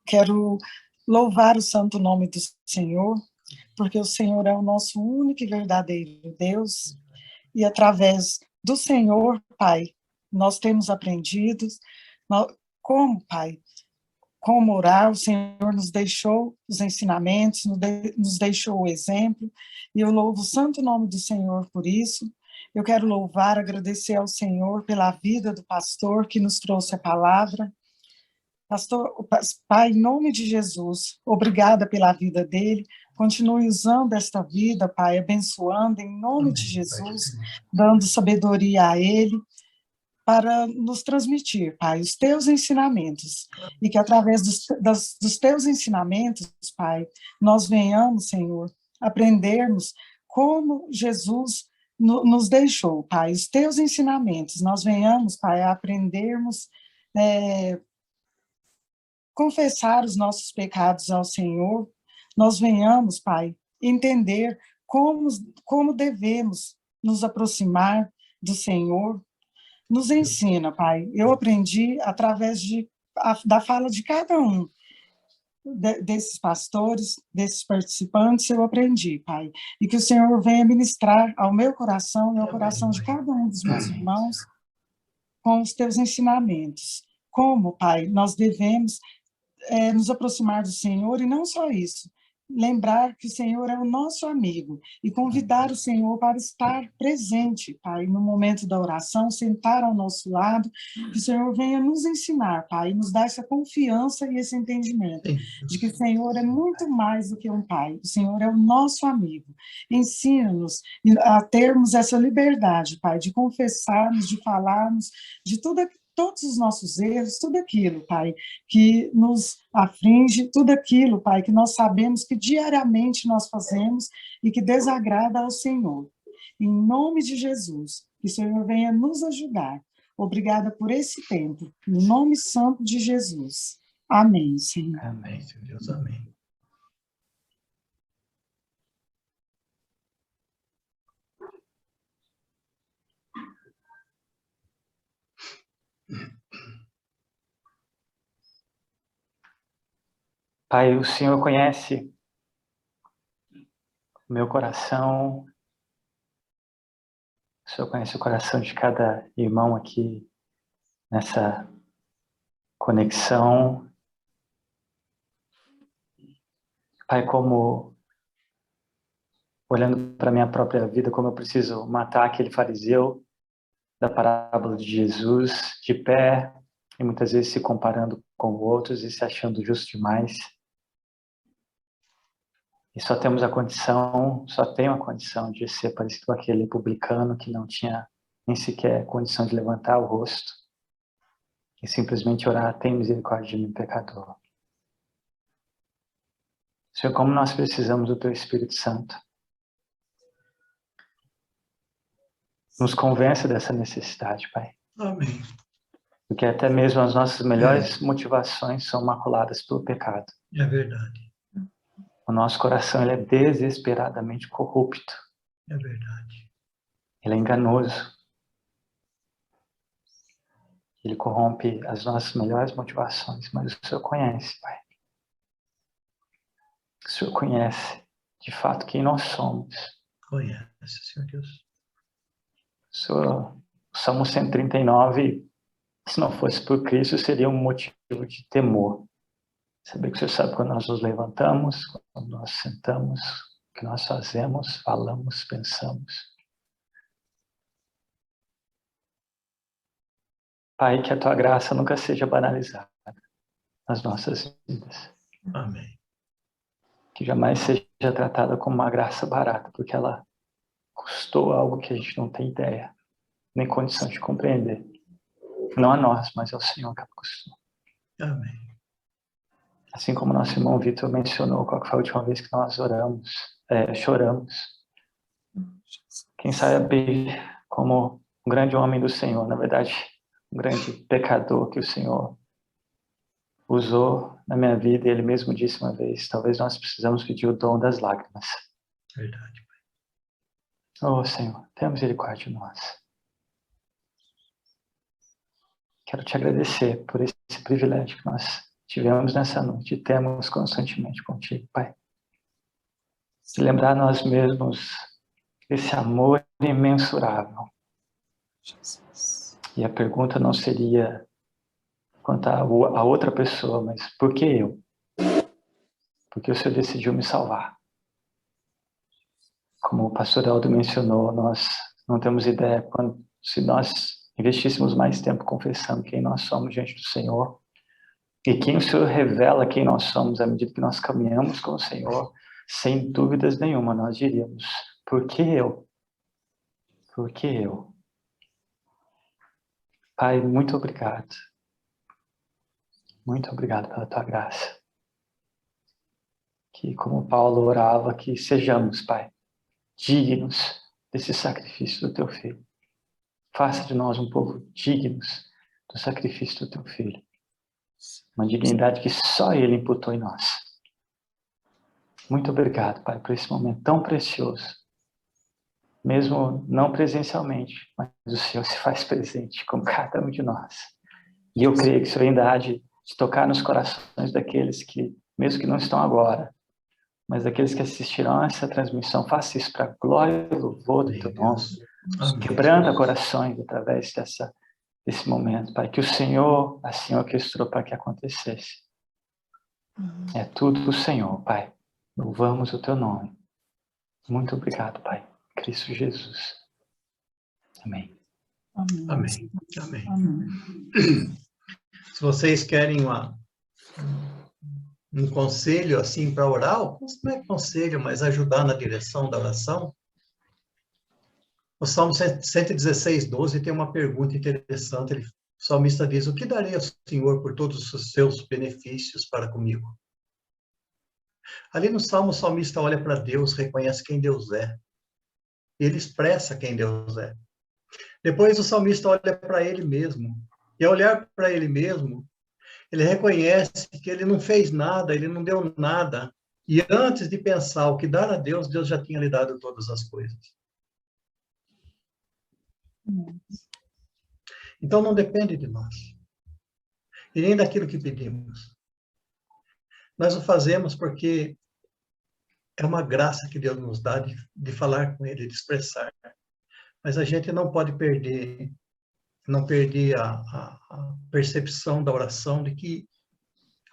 Quero louvar o santo nome do Senhor, porque o Senhor é o nosso único e verdadeiro Deus, e através do Senhor, Pai, nós temos aprendido como, Pai, como orar. O Senhor nos deixou os ensinamentos, nos deixou o exemplo, e eu louvo o santo nome do Senhor por isso. Eu quero louvar, agradecer ao Senhor pela vida do pastor que nos trouxe a palavra. Pastor, Pai, em nome de Jesus, obrigada pela vida dele. Continue usando esta vida, Pai, abençoando em nome de Jesus, dando sabedoria a ele, para nos transmitir, Pai, os teus ensinamentos, e que através dos teus ensinamentos, Pai, nós venhamos, Senhor, aprendermos como Jesus nos deixou, Pai, os teus ensinamentos, nós venhamos, Pai, a aprendermos, confessar os nossos pecados ao Senhor, nós venhamos, Pai, entender como devemos nos aproximar do Senhor. Nos ensina, Pai. Eu aprendi através da fala de cada um desses pastores, desses participantes, eu aprendi, Pai. E que o Senhor venha ministrar ao meu coração e ao coração de cada um dos meus irmãos com os teus ensinamentos. Como, Pai, nós devemos nos aproximar do Senhor, e não só isso, lembrar que o Senhor é o nosso amigo e convidar o Senhor para estar presente, Pai, no momento da oração, sentar ao nosso lado, que o Senhor venha nos ensinar, Pai, e nos dar essa confiança e esse entendimento de que o Senhor é muito mais do que um Pai, o Senhor é o nosso amigo. Ensina-nos a termos essa liberdade, Pai, de confessarmos, de falarmos de todos os nossos erros, tudo aquilo, Pai, que nos aflige, tudo aquilo, Pai, que nós sabemos que diariamente nós fazemos e que desagrada ao Senhor. Em nome de Jesus, que o Senhor venha nos ajudar. Obrigada por esse tempo. No nome santo de Jesus. Amém, Senhor. Amém, Senhor Deus, amém. Pai, o Senhor conhece o meu coração, o Senhor conhece o coração de cada irmão aqui nessa conexão. Pai, como, olhando para a minha própria vida, como eu preciso matar aquele fariseu da parábola de Jesus, de pé, e muitas vezes se comparando com outros e se achando justo demais. E só tenho a condição de ser parecido com aquele publicano que não tinha nem sequer condição de levantar o rosto e simplesmente orar: tem misericórdia de mim, pecador. Senhor, como nós precisamos do Teu Espírito Santo. Nos convence dessa necessidade, Pai. Amém. Porque até mesmo as nossas melhores motivações são maculadas pelo pecado. É verdade. O nosso coração, ele é desesperadamente corrupto. É verdade. Ele é enganoso. Ele corrompe as nossas melhores motivações, mas o Senhor conhece, Pai. O Senhor conhece, de fato, quem nós somos. Conhece, Senhor Deus. O Salmo 139, se não fosse por Cristo, seria um motivo de temor. Saber que o Senhor sabe quando nós nos levantamos, quando nós sentamos, o que nós fazemos, falamos, pensamos. Pai, que a Tua graça nunca seja banalizada nas nossas vidas. Amém. Que jamais seja tratada como uma graça barata, porque ela custou algo que a gente não tem ideia, nem condição de compreender. Não a nós, mas ao Senhor que ela custou. Amém. Assim como nosso irmão Vitor mencionou, qual foi a última vez que nós choramos. Quem sabe como um grande homem do Senhor, na verdade, um grande pecador que o Senhor usou na minha vida, e Ele mesmo disse uma vez: talvez nós precisamos pedir o dom das lágrimas. Verdade, Pai. Oh, Senhor, tenha misericórdia de nós. Quero te agradecer por esse privilégio que nós tivemos nessa noite e temos constantemente contigo, Pai. De lembrar nós mesmos desse amor imensurável. Jesus. E a pergunta não seria quanto a outra pessoa, mas por que eu? Porque o Senhor decidiu me salvar. Como o pastor Aldo mencionou, nós não temos ideia se nós investíssemos mais tempo confessando quem nós somos diante do Senhor, e quem o Senhor revela quem nós somos à medida que nós caminhamos com o Senhor, sem dúvidas nenhuma, nós diríamos: por que eu? Por que eu? Pai, muito obrigado. Muito obrigado pela Tua graça. Que, como Paulo orava, que sejamos, Pai, dignos desse sacrifício do Teu Filho. Faça de nós um povo dignos do sacrifício do Teu Filho. Uma dignidade que só Ele imputou em nós. Muito obrigado, Pai, por esse momento tão precioso. Mesmo não presencialmente, mas o Senhor se faz presente com cada um de nós. E eu creio que o Senhor ainda há de tocar nos corações daqueles que, mesmo que não estão agora, mas daqueles que assistirão a essa transmissão. Faça isso para a glória e louvor do Teu nome. Quebranta corações através desse momento, Pai, que o Senhor assim orquestrou para que acontecesse. É tudo o Senhor, Pai. Louvamos o teu nome. Muito obrigado, Pai. Cristo Jesus. Amém. Amém. Amém. Se vocês querem um conselho assim para orar, não é conselho, mas ajudar na direção da oração, o Salmo 116, 12 tem uma pergunta interessante. O salmista diz: o que darei ao Senhor por todos os seus benefícios para comigo? Ali no Salmo, o salmista olha para Deus, reconhece quem Deus é. E ele expressa quem Deus é. Depois o salmista olha para ele mesmo. E ao olhar para ele mesmo, ele reconhece que ele não fez nada, ele não deu nada. E antes de pensar o que dar a Deus, Deus já tinha lhe dado todas as coisas. Então não depende de nós. E nem daquilo que pedimos. Nós o fazemos porque é uma graça que Deus nos dá de falar com Ele, de expressar. Mas a gente não pode perder a percepção da oração, de que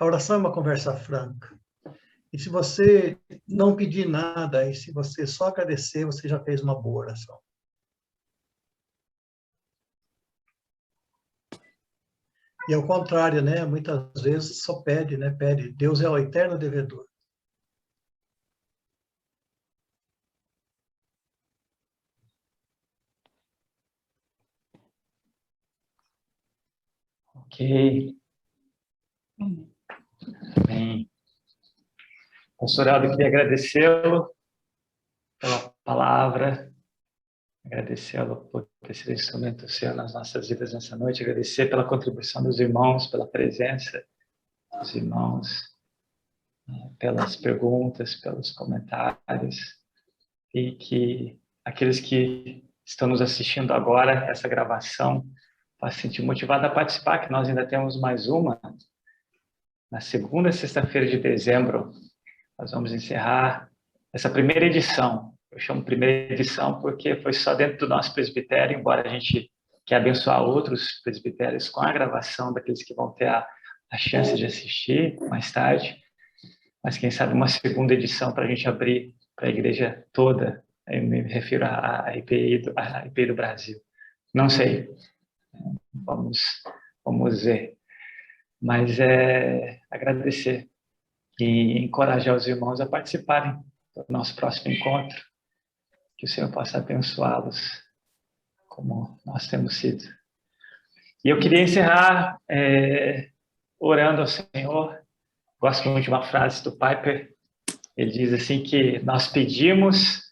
a oração é uma conversa franca. E se você não pedir nada, e se você só agradecer, você já fez uma boa oração. E ao contrário, né? Muitas vezes só pede, né? Pede. Deus é o eterno devedor. Ok. Amém. Pastor Aldo, queria agradecê-lo pela palavra, agradecê-lo por ter sido instrumento seu nas nossas vidas nessa noite, agradecer pela contribuição dos irmãos, pela presença dos irmãos, pelas perguntas, pelos comentários, e que aqueles que estão nos assistindo agora, essa gravação, possam se sentir motivados a participar, que nós ainda temos mais uma. Na segunda sexta-feira de dezembro, nós vamos encerrar essa primeira edição. Eu chamo primeira edição porque foi só dentro do nosso presbitério, embora a gente quer abençoar outros presbitérios com a gravação daqueles que vão ter a chance de assistir mais tarde. Mas quem sabe uma segunda edição para a gente abrir para a igreja toda. Eu me refiro à IPI do Brasil. Não sei. Vamos ver. Mas agradecer e encorajar os irmãos a participarem do nosso próximo encontro. Que o Senhor possa abençoá-los como nós temos sido. E eu queria encerrar orando ao Senhor. Gosto muito de uma frase do Piper. Ele diz assim que nós pedimos,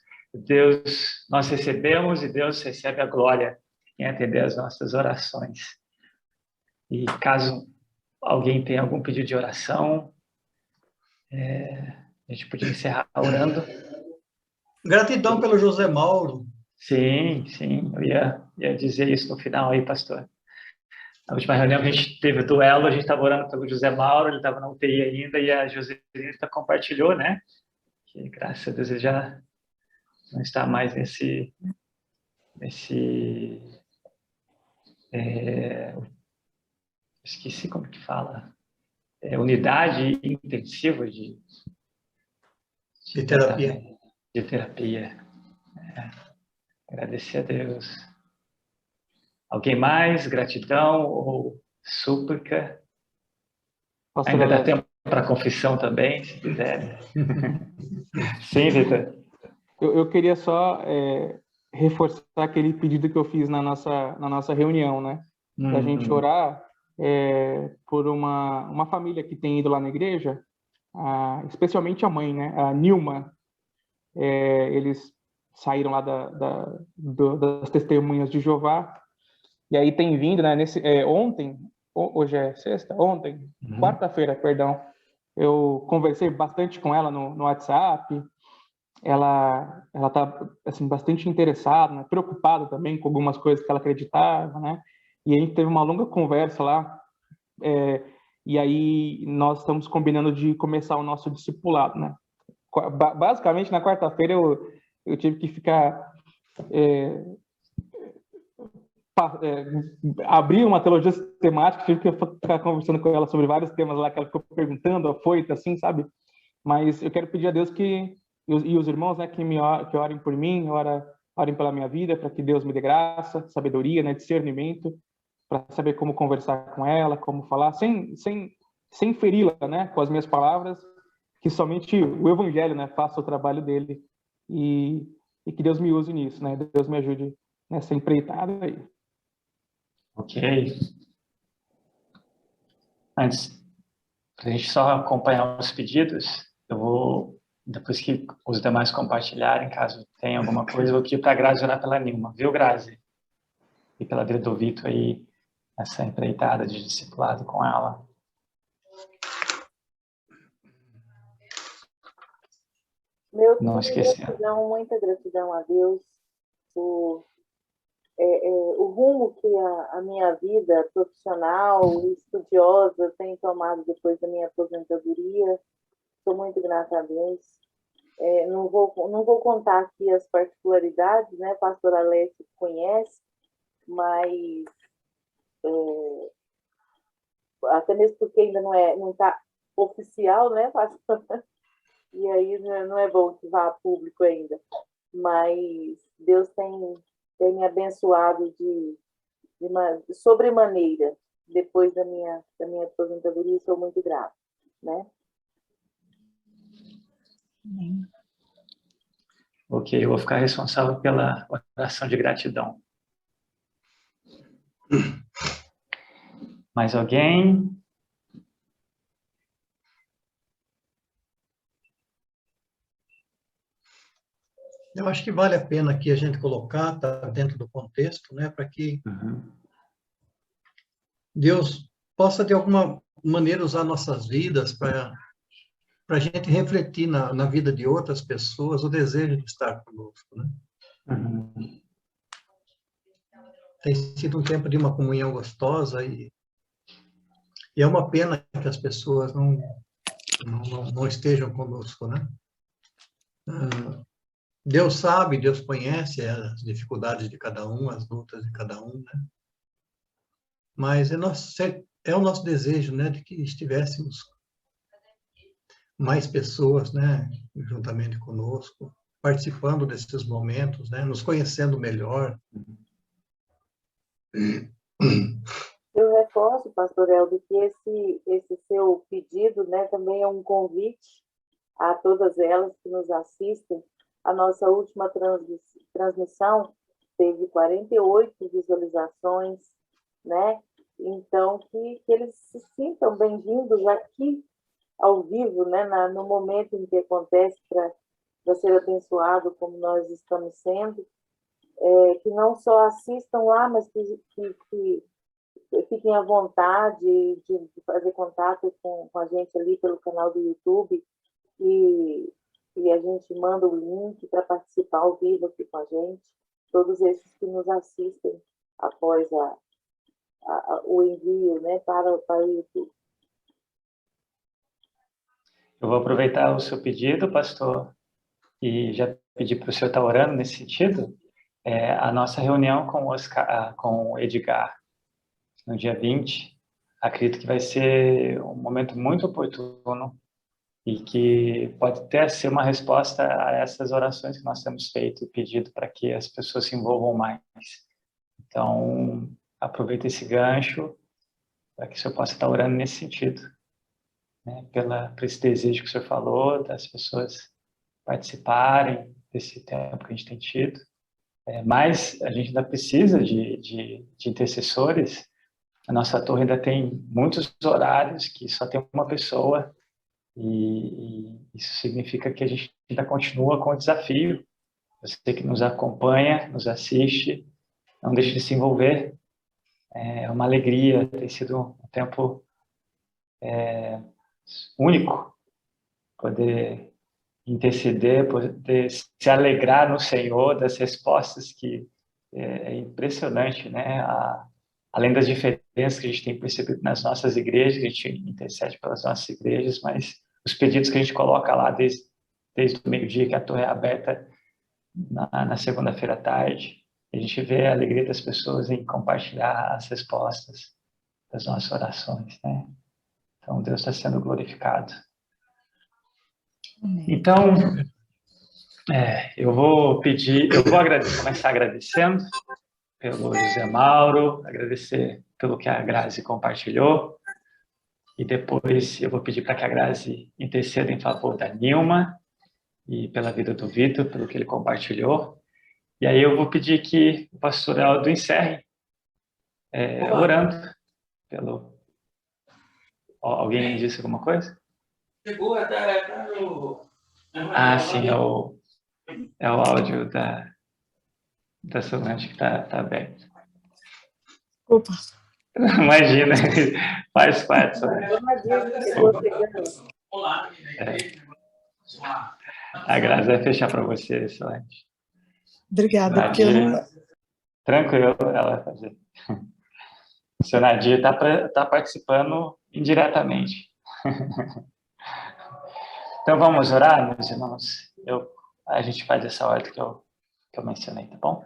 nós recebemos e Deus recebe a glória em atender as nossas orações. E caso alguém tenha algum pedido de oração, a gente podia encerrar orando. Gratidão pelo José Mauro. Sim, eu ia dizer isso no final aí, pastor. Na última reunião que a gente teve o duelo, a gente estava orando pelo José Mauro, ele estava na UTI ainda, e a Joselita compartilhou, né? Que graças a Deus ele já não está mais esqueci como que fala, unidade intensiva de terapia. De terapia. Agradecer a Deus. Alguém mais? Gratidão ou súplica? Ainda dá tempo para confissão também, se quiser. Sim, Vitor. Eu queria só reforçar aquele pedido que eu fiz na nossa reunião, né? Da gente orar por uma família que tem ido lá na igreja, especialmente a mãe, né? A Nilma. Eles saíram lá das testemunhas de Jeová, e aí tem vindo, né? Ontem, hoje é sexta? Ontem, quarta-feira, perdão, eu conversei bastante com ela no WhatsApp. Ela tá assim bastante interessada, né? Preocupada também com algumas coisas que ela acreditava, né? E a gente teve uma longa conversa lá, e aí nós estamos combinando de começar o nosso discipulado, né? Basicamente, na quarta-feira eu tive que ficar abrir uma teologia sistemática, tive que ficar conversando com ela sobre vários temas lá que ela ficou perguntando, afoita, assim, sabe? Mas eu quero pedir a Deus e os irmãos, né, que orem por mim, orem pela minha vida, para que Deus me dê graça, sabedoria, né, discernimento, para saber como conversar com ela, como falar, sem feri-la, né, com as minhas palavras, que somente o Evangelho, né, faça o trabalho dele e que Deus me use nisso, né, Deus me ajude nessa empreitada aí. Ok. Antes, para a gente só acompanhar os pedidos, eu vou, depois que os demais compartilharem, caso tenha alguma coisa, eu vou pedir para a Grazi orar pela Nilma, viu, Grazi? E pela vida do Vitor aí, essa empreitada de discipulado com ela. Não esquecendo. Muita gratidão a Deus por o rumo que a minha vida profissional e estudiosa tem tomado depois da minha aposentadoria. Estou muito grata a Deus. Não vou contar aqui as particularidades, né? A pastora Alessia conhece, mas até mesmo porque ainda não está oficial, né, pastor? E aí não é bom que vá a público ainda. Mas Deus tem me abençoado de sobremaneira depois da minha aposentadoria, e sou muito grata, né? Ok, eu vou ficar responsável pela oração de gratidão. Mais alguém? Eu acho que vale a pena aqui a gente colocar, tá dentro do contexto, né, para que Deus possa, de alguma maneira, usar nossas vidas para a gente refletir na vida de outras pessoas o desejo de estar conosco, né? Tem sido um tempo de uma comunhão gostosa e é uma pena que as pessoas não estejam conosco, né? Deus sabe, Deus conhece as dificuldades de cada um, as lutas de cada um, né? Mas é o nosso desejo, né, de que estivéssemos mais pessoas, né, juntamente conosco, participando desses momentos, né, nos conhecendo melhor. Eu reforço, pastor Helder, que esse seu pedido, né, também é um convite a todas elas que nos assistem. A nossa última transmissão teve 48 visualizações, né? Então, que eles se sintam bem-vindos aqui ao vivo, né? No momento em que acontece, para ser abençoado como nós estamos sendo. Que não só assistam lá, mas que fiquem à vontade de fazer contato com a gente ali pelo canal do YouTube e a gente manda o link para participar ao vivo aqui com a gente. Todos esses que nos assistem após o envio, né, para o YouTube. Eu vou aproveitar o seu pedido, pastor, e já pedir para o senhor estar orando nesse sentido. A nossa reunião com o Edgar, no dia 20, acredito que vai ser um momento muito oportuno e que pode até ser uma resposta a essas orações que nós temos feito e pedido para que as pessoas se envolvam mais. Então, aproveita esse gancho para que o senhor possa estar orando nesse sentido, né? Por esse desejo que o senhor falou, das pessoas participarem desse tempo que a gente tem tido. Mas a gente ainda precisa de intercessores. A nossa torre ainda tem muitos horários que só tem uma pessoa e isso significa que a gente ainda continua com o desafio. Você que nos acompanha, nos assiste, não deixe de se envolver. É uma alegria, tem sido um tempo único poder interceder, poder se alegrar no Senhor das respostas que é impressionante, né? Além das diferenças que a gente tem percebido nas nossas igrejas, a gente intercede pelas nossas igrejas, mas os pedidos que a gente coloca lá desde o meio-dia, que a torre é aberta na segunda-feira à tarde, a gente vê a alegria das pessoas em compartilhar as respostas das nossas orações, né? Então, Deus está sendo glorificado. Então, eu vou começar agradecendo pelo José Mauro, agradecer pelo que a Grazi compartilhou, e depois eu vou pedir para que a Grazi interceda em favor da Nilma e pela vida do Vitor, pelo que ele compartilhou. E aí eu vou pedir que o pastor Eldo encerre orando pelo... Alguém disse alguma coisa? Chegou a dar no... Sim, é o áudio da Solange que está aberto. Opa. Imagina, faz parte. Olá. A Grazi vai fechar para você, Solange. Obrigada, porque eu não... Tranquilo, ela vai fazer. O seu Nadir está participando indiretamente. Então, vamos orar, meus irmãos? A gente faz essa ordem que eu mencionei, tá bom?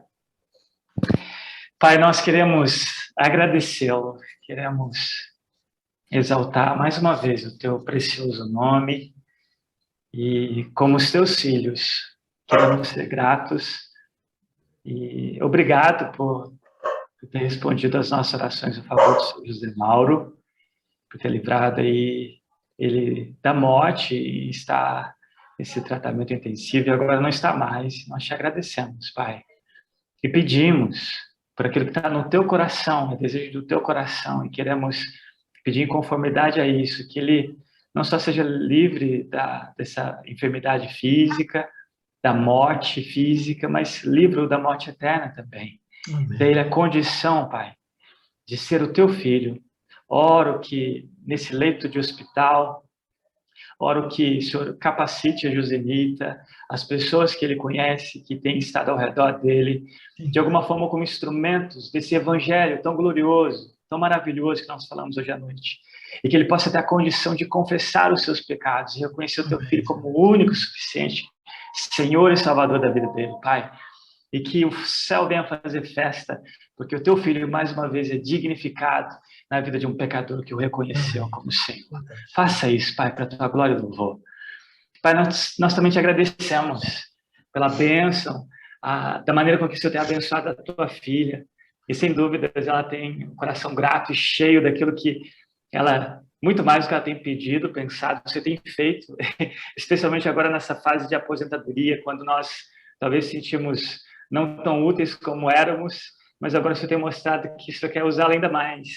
Pai, nós queremos agradecê-lo, queremos exaltar mais uma vez o teu precioso nome e, como os teus filhos, queremos ser gratos e obrigado por ter respondido às nossas orações a favor do Sr. José Mauro, por ter livrado aí ele da morte e está nesse tratamento intensivo e agora não está mais. Nós te agradecemos, Pai, e pedimos por aquilo que está no teu coração, o desejo do teu coração, e queremos pedir em conformidade a isso, que ele não só seja livre dessa enfermidade física, da morte física, mas livre da morte eterna também. Dê ele a condição, Pai, de ser o teu filho. Oro que nesse leito de hospital, oro que o Senhor capacite a Josenita, as pessoas que ele conhece, que têm estado ao redor dele, de alguma forma como instrumentos desse evangelho tão glorioso, tão maravilhoso que nós falamos hoje à noite. E que ele possa ter a condição de confessar os seus pecados e reconhecer o teu filho como o único suficiente, Senhor e Salvador da vida dele, Pai. E que o céu venha fazer festa, porque o teu filho, mais uma vez, é dignificado na vida de um pecador que o reconheceu como Senhor. Faça isso, Pai, para a tua glória e louvor. Pai, nós também te agradecemos pela bênção, da maneira com que o Senhor tem abençoado a tua filha. E, sem dúvidas, ela tem um coração grato e cheio daquilo que ela, muito mais do que ela tem pedido, pensado, você tem feito, especialmente agora nessa fase de aposentadoria, quando nós talvez sentimos não tão úteis como éramos, mas agora o Senhor tem mostrado que o Senhor quer usá-la ainda mais.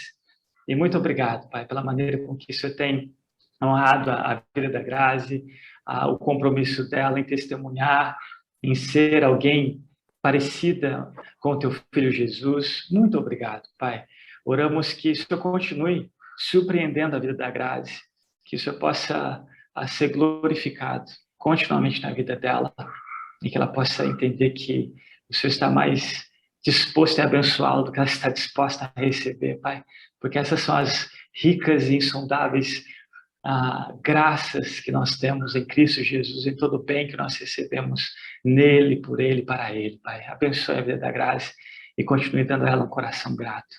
E muito obrigado, Pai, pela maneira com que o Senhor tem honrado a vida da Grazi, o compromisso dela em testemunhar, em ser alguém parecida com o teu filho Jesus. Muito obrigado, Pai. Oramos que o Senhor continue surpreendendo a vida da Grazi, que o Senhor possa ser glorificado continuamente na vida dela e que ela possa entender que o Senhor está mais disposto a abençoá-la do que ela está disposta a receber, Pai, porque essas são as ricas e insondáveis graças que nós temos em Cristo Jesus, em todo o bem que nós recebemos nele, por ele, para ele, Pai. Abençoe a vida da Grazi e continue dando a ela um coração grato.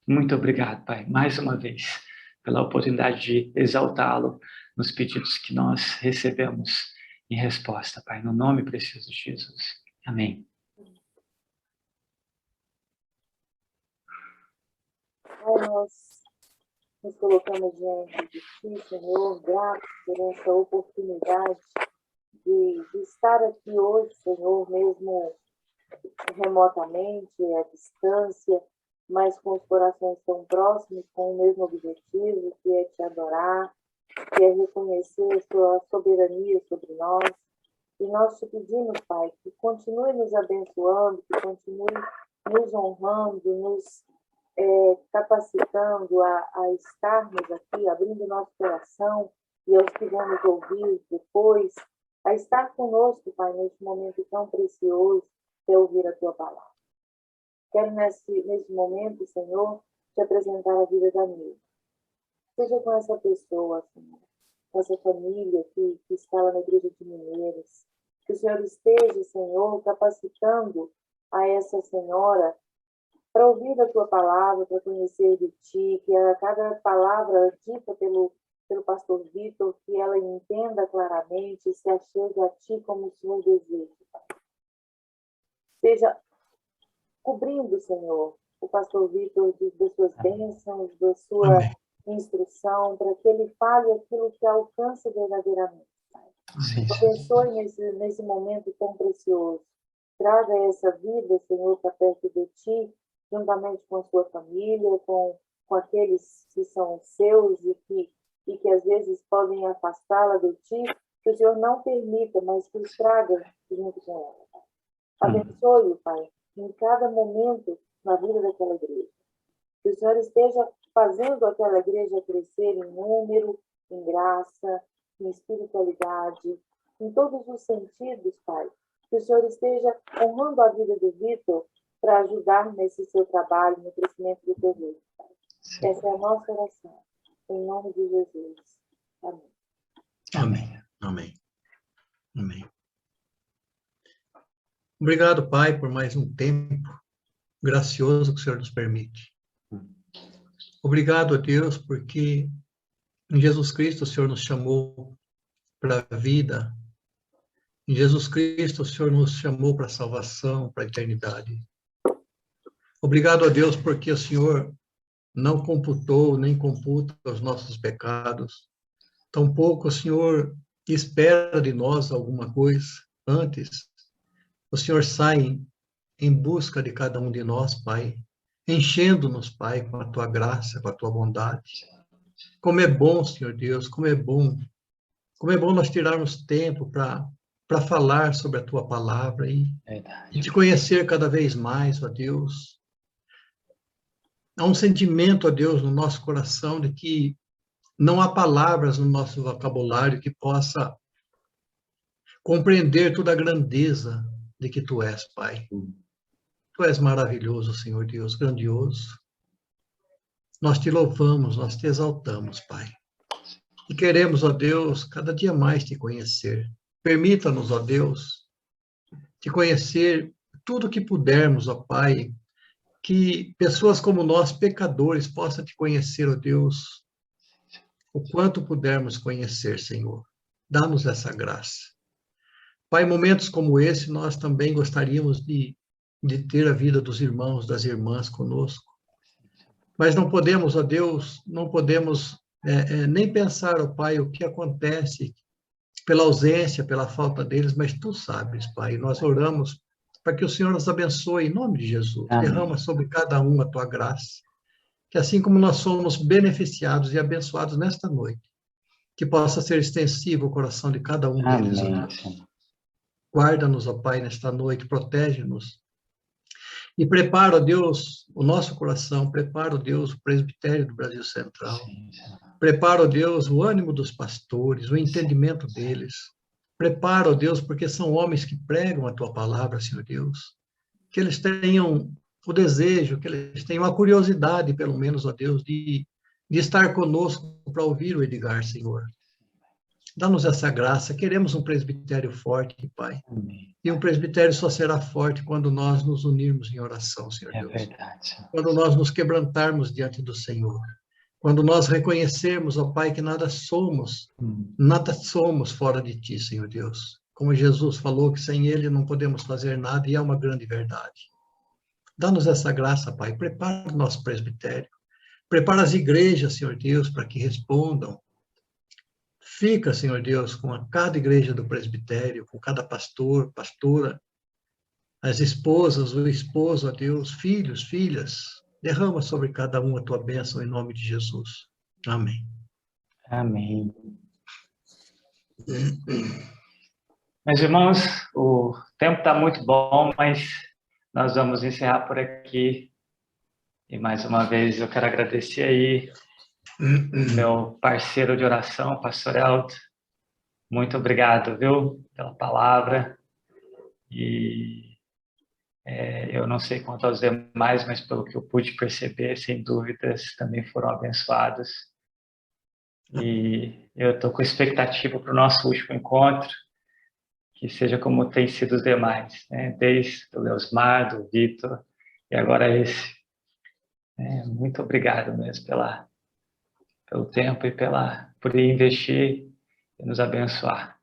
Muito obrigado, Pai, mais uma vez, pela oportunidade de exaltá-lo nos pedidos que nós recebemos em resposta, Pai, no nome precioso de Jesus. Amém. Nós nos colocamos diante de Ti, Senhor, gratos por essa oportunidade de estar aqui hoje, Senhor, mesmo remotamente, à distância, mas com os corações tão próximos, com o mesmo objetivo, que é Te adorar, que é reconhecer a Sua soberania sobre nós. E nós Te pedimos, Pai, que continue nos abençoando, que continue nos honrando, nos capacitando a estarmos aqui, abrindo nosso coração, e aos que vão nos ouvir depois, a estar conosco, Pai, nesse momento tão precioso, que é ouvir a Tua palavra. Quero nesse momento, Senhor, Te apresentar a vida da Nilma. Seja com essa pessoa, Senhor, com essa família que está lá na Igreja de Mineiros, que o Senhor esteja, Senhor, capacitando a essa senhora para ouvir a Tua palavra, para conhecer de Ti, que a cada palavra dita pelo pelo pastor Vitor, que ela entenda claramente e se achegue a Ti como o Senhor deseja. Seja cobrindo, Senhor, o pastor Vitor das suas bênçãos, da sua instrução, para que ele fale aquilo que alcance verdadeiramente. Abençoe nesse momento tão precioso. Traga essa vida, Senhor, para perto de Ti, juntamente com a sua família, com aqueles que são seus e que às vezes podem afastá-la de Ti, que o Senhor não permita, mas que os traga junto com ela. Abençoe, Pai, em cada momento na vida daquela igreja. Que o Senhor esteja fazendo aquela igreja crescer em número, em graça, em espiritualidade, em todos os sentidos, Pai. Que o Senhor esteja honrando a vida do Vitor para ajudar nesse seu trabalho, no crescimento do teu reino, Pai. Essa é a nossa oração. Em nome de Jesus. Amém. Amém. Amém. Amém. Obrigado, Pai, por mais um tempo gracioso que o Senhor nos permite. Obrigado a Deus, porque em Jesus Cristo o Senhor nos chamou para a vida. Em Jesus Cristo o Senhor nos chamou para a salvação, para a eternidade. Obrigado a Deus, porque o Senhor não computou, nem computa os nossos pecados. Tampouco o Senhor espera de nós alguma coisa. Antes, o Senhor sai em busca de cada um de nós, Pai, enchendo-nos, Pai, com a Tua graça, com a Tua bondade. Como é bom, Senhor Deus, como é bom nós tirarmos tempo para falar sobre a Tua palavra e te conhecer cada vez mais, ó Deus. Há um sentimento, ó Deus, no nosso coração de que não há palavras no nosso vocabulário que possa compreender toda a grandeza de que Tu és, Pai. Tu és maravilhoso, Senhor Deus, grandioso. Nós te louvamos, nós te exaltamos, Pai. E queremos, ó Deus, cada dia mais te conhecer. Permita-nos, ó Deus, te conhecer tudo que pudermos, ó Pai. Que pessoas como nós, pecadores, possam te conhecer, ó Deus, o quanto pudermos conhecer, Senhor. Dá-nos essa graça. Pai, em momentos como esse, nós também gostaríamos de ter a vida dos irmãos, das irmãs conosco. Mas não podemos, ó Deus, não podemos nem pensar, ó Pai, o que acontece pela ausência, pela falta deles, mas Tu sabes, Pai. Nós oramos para que o Senhor nos abençoe em nome de Jesus. Amém. Derrama sobre cada um a Tua graça. Que assim como nós somos beneficiados e abençoados nesta noite, que possa ser extensivo o coração de cada um deles, ó Deus. Guarda-nos, ó Pai, nesta noite, protege-nos. E prepara, ó Deus, o nosso coração, prepara, ó Deus, o presbitério do Brasil Central. Prepara, ó Deus, o ânimo dos pastores, o entendimento deles. Prepara, ó Deus, porque são homens que pregam a Tua palavra, Senhor Deus. Que eles tenham o desejo, que eles tenham a curiosidade, pelo menos, ó Deus, de estar conosco para ouvir o Edgar, Senhor. Dá-nos essa graça. Queremos um presbitério forte, Pai. Amém. E um presbitério só será forte quando nós nos unirmos em oração, Senhor Deus. É verdade. Quando nós nos quebrantarmos diante do Senhor. Quando nós reconhecermos, ó Pai, que nada somos fora de Ti, Senhor Deus. Como Jesus falou que sem Ele não podemos fazer nada, e é uma grande verdade. Dá-nos essa graça, Pai. Prepara o nosso presbitério. Prepara as igrejas, Senhor Deus, para que respondam. Fica, Senhor Deus, com cada igreja do presbitério, com cada pastor, pastora, as esposas, o esposo, ó Deus, filhos, filhas. Derrama sobre cada um a Tua bênção em nome de Jesus. Amém. Amém. Meus irmãos, o tempo está muito bom, mas nós vamos encerrar por aqui. E mais uma vez eu quero agradecer aí meu parceiro de oração, pastor Elton. Muito obrigado, viu, pela palavra. E eu não sei quanto aos demais, mas pelo que eu pude perceber, sem dúvidas, também foram abençoados. E eu estou com expectativa para o nosso último encontro, que seja como tem sido os demais, né? Desde o Leosmar, do Vitor, e agora esse. Muito obrigado mesmo pelo tempo e pela poder investir e nos abençoar.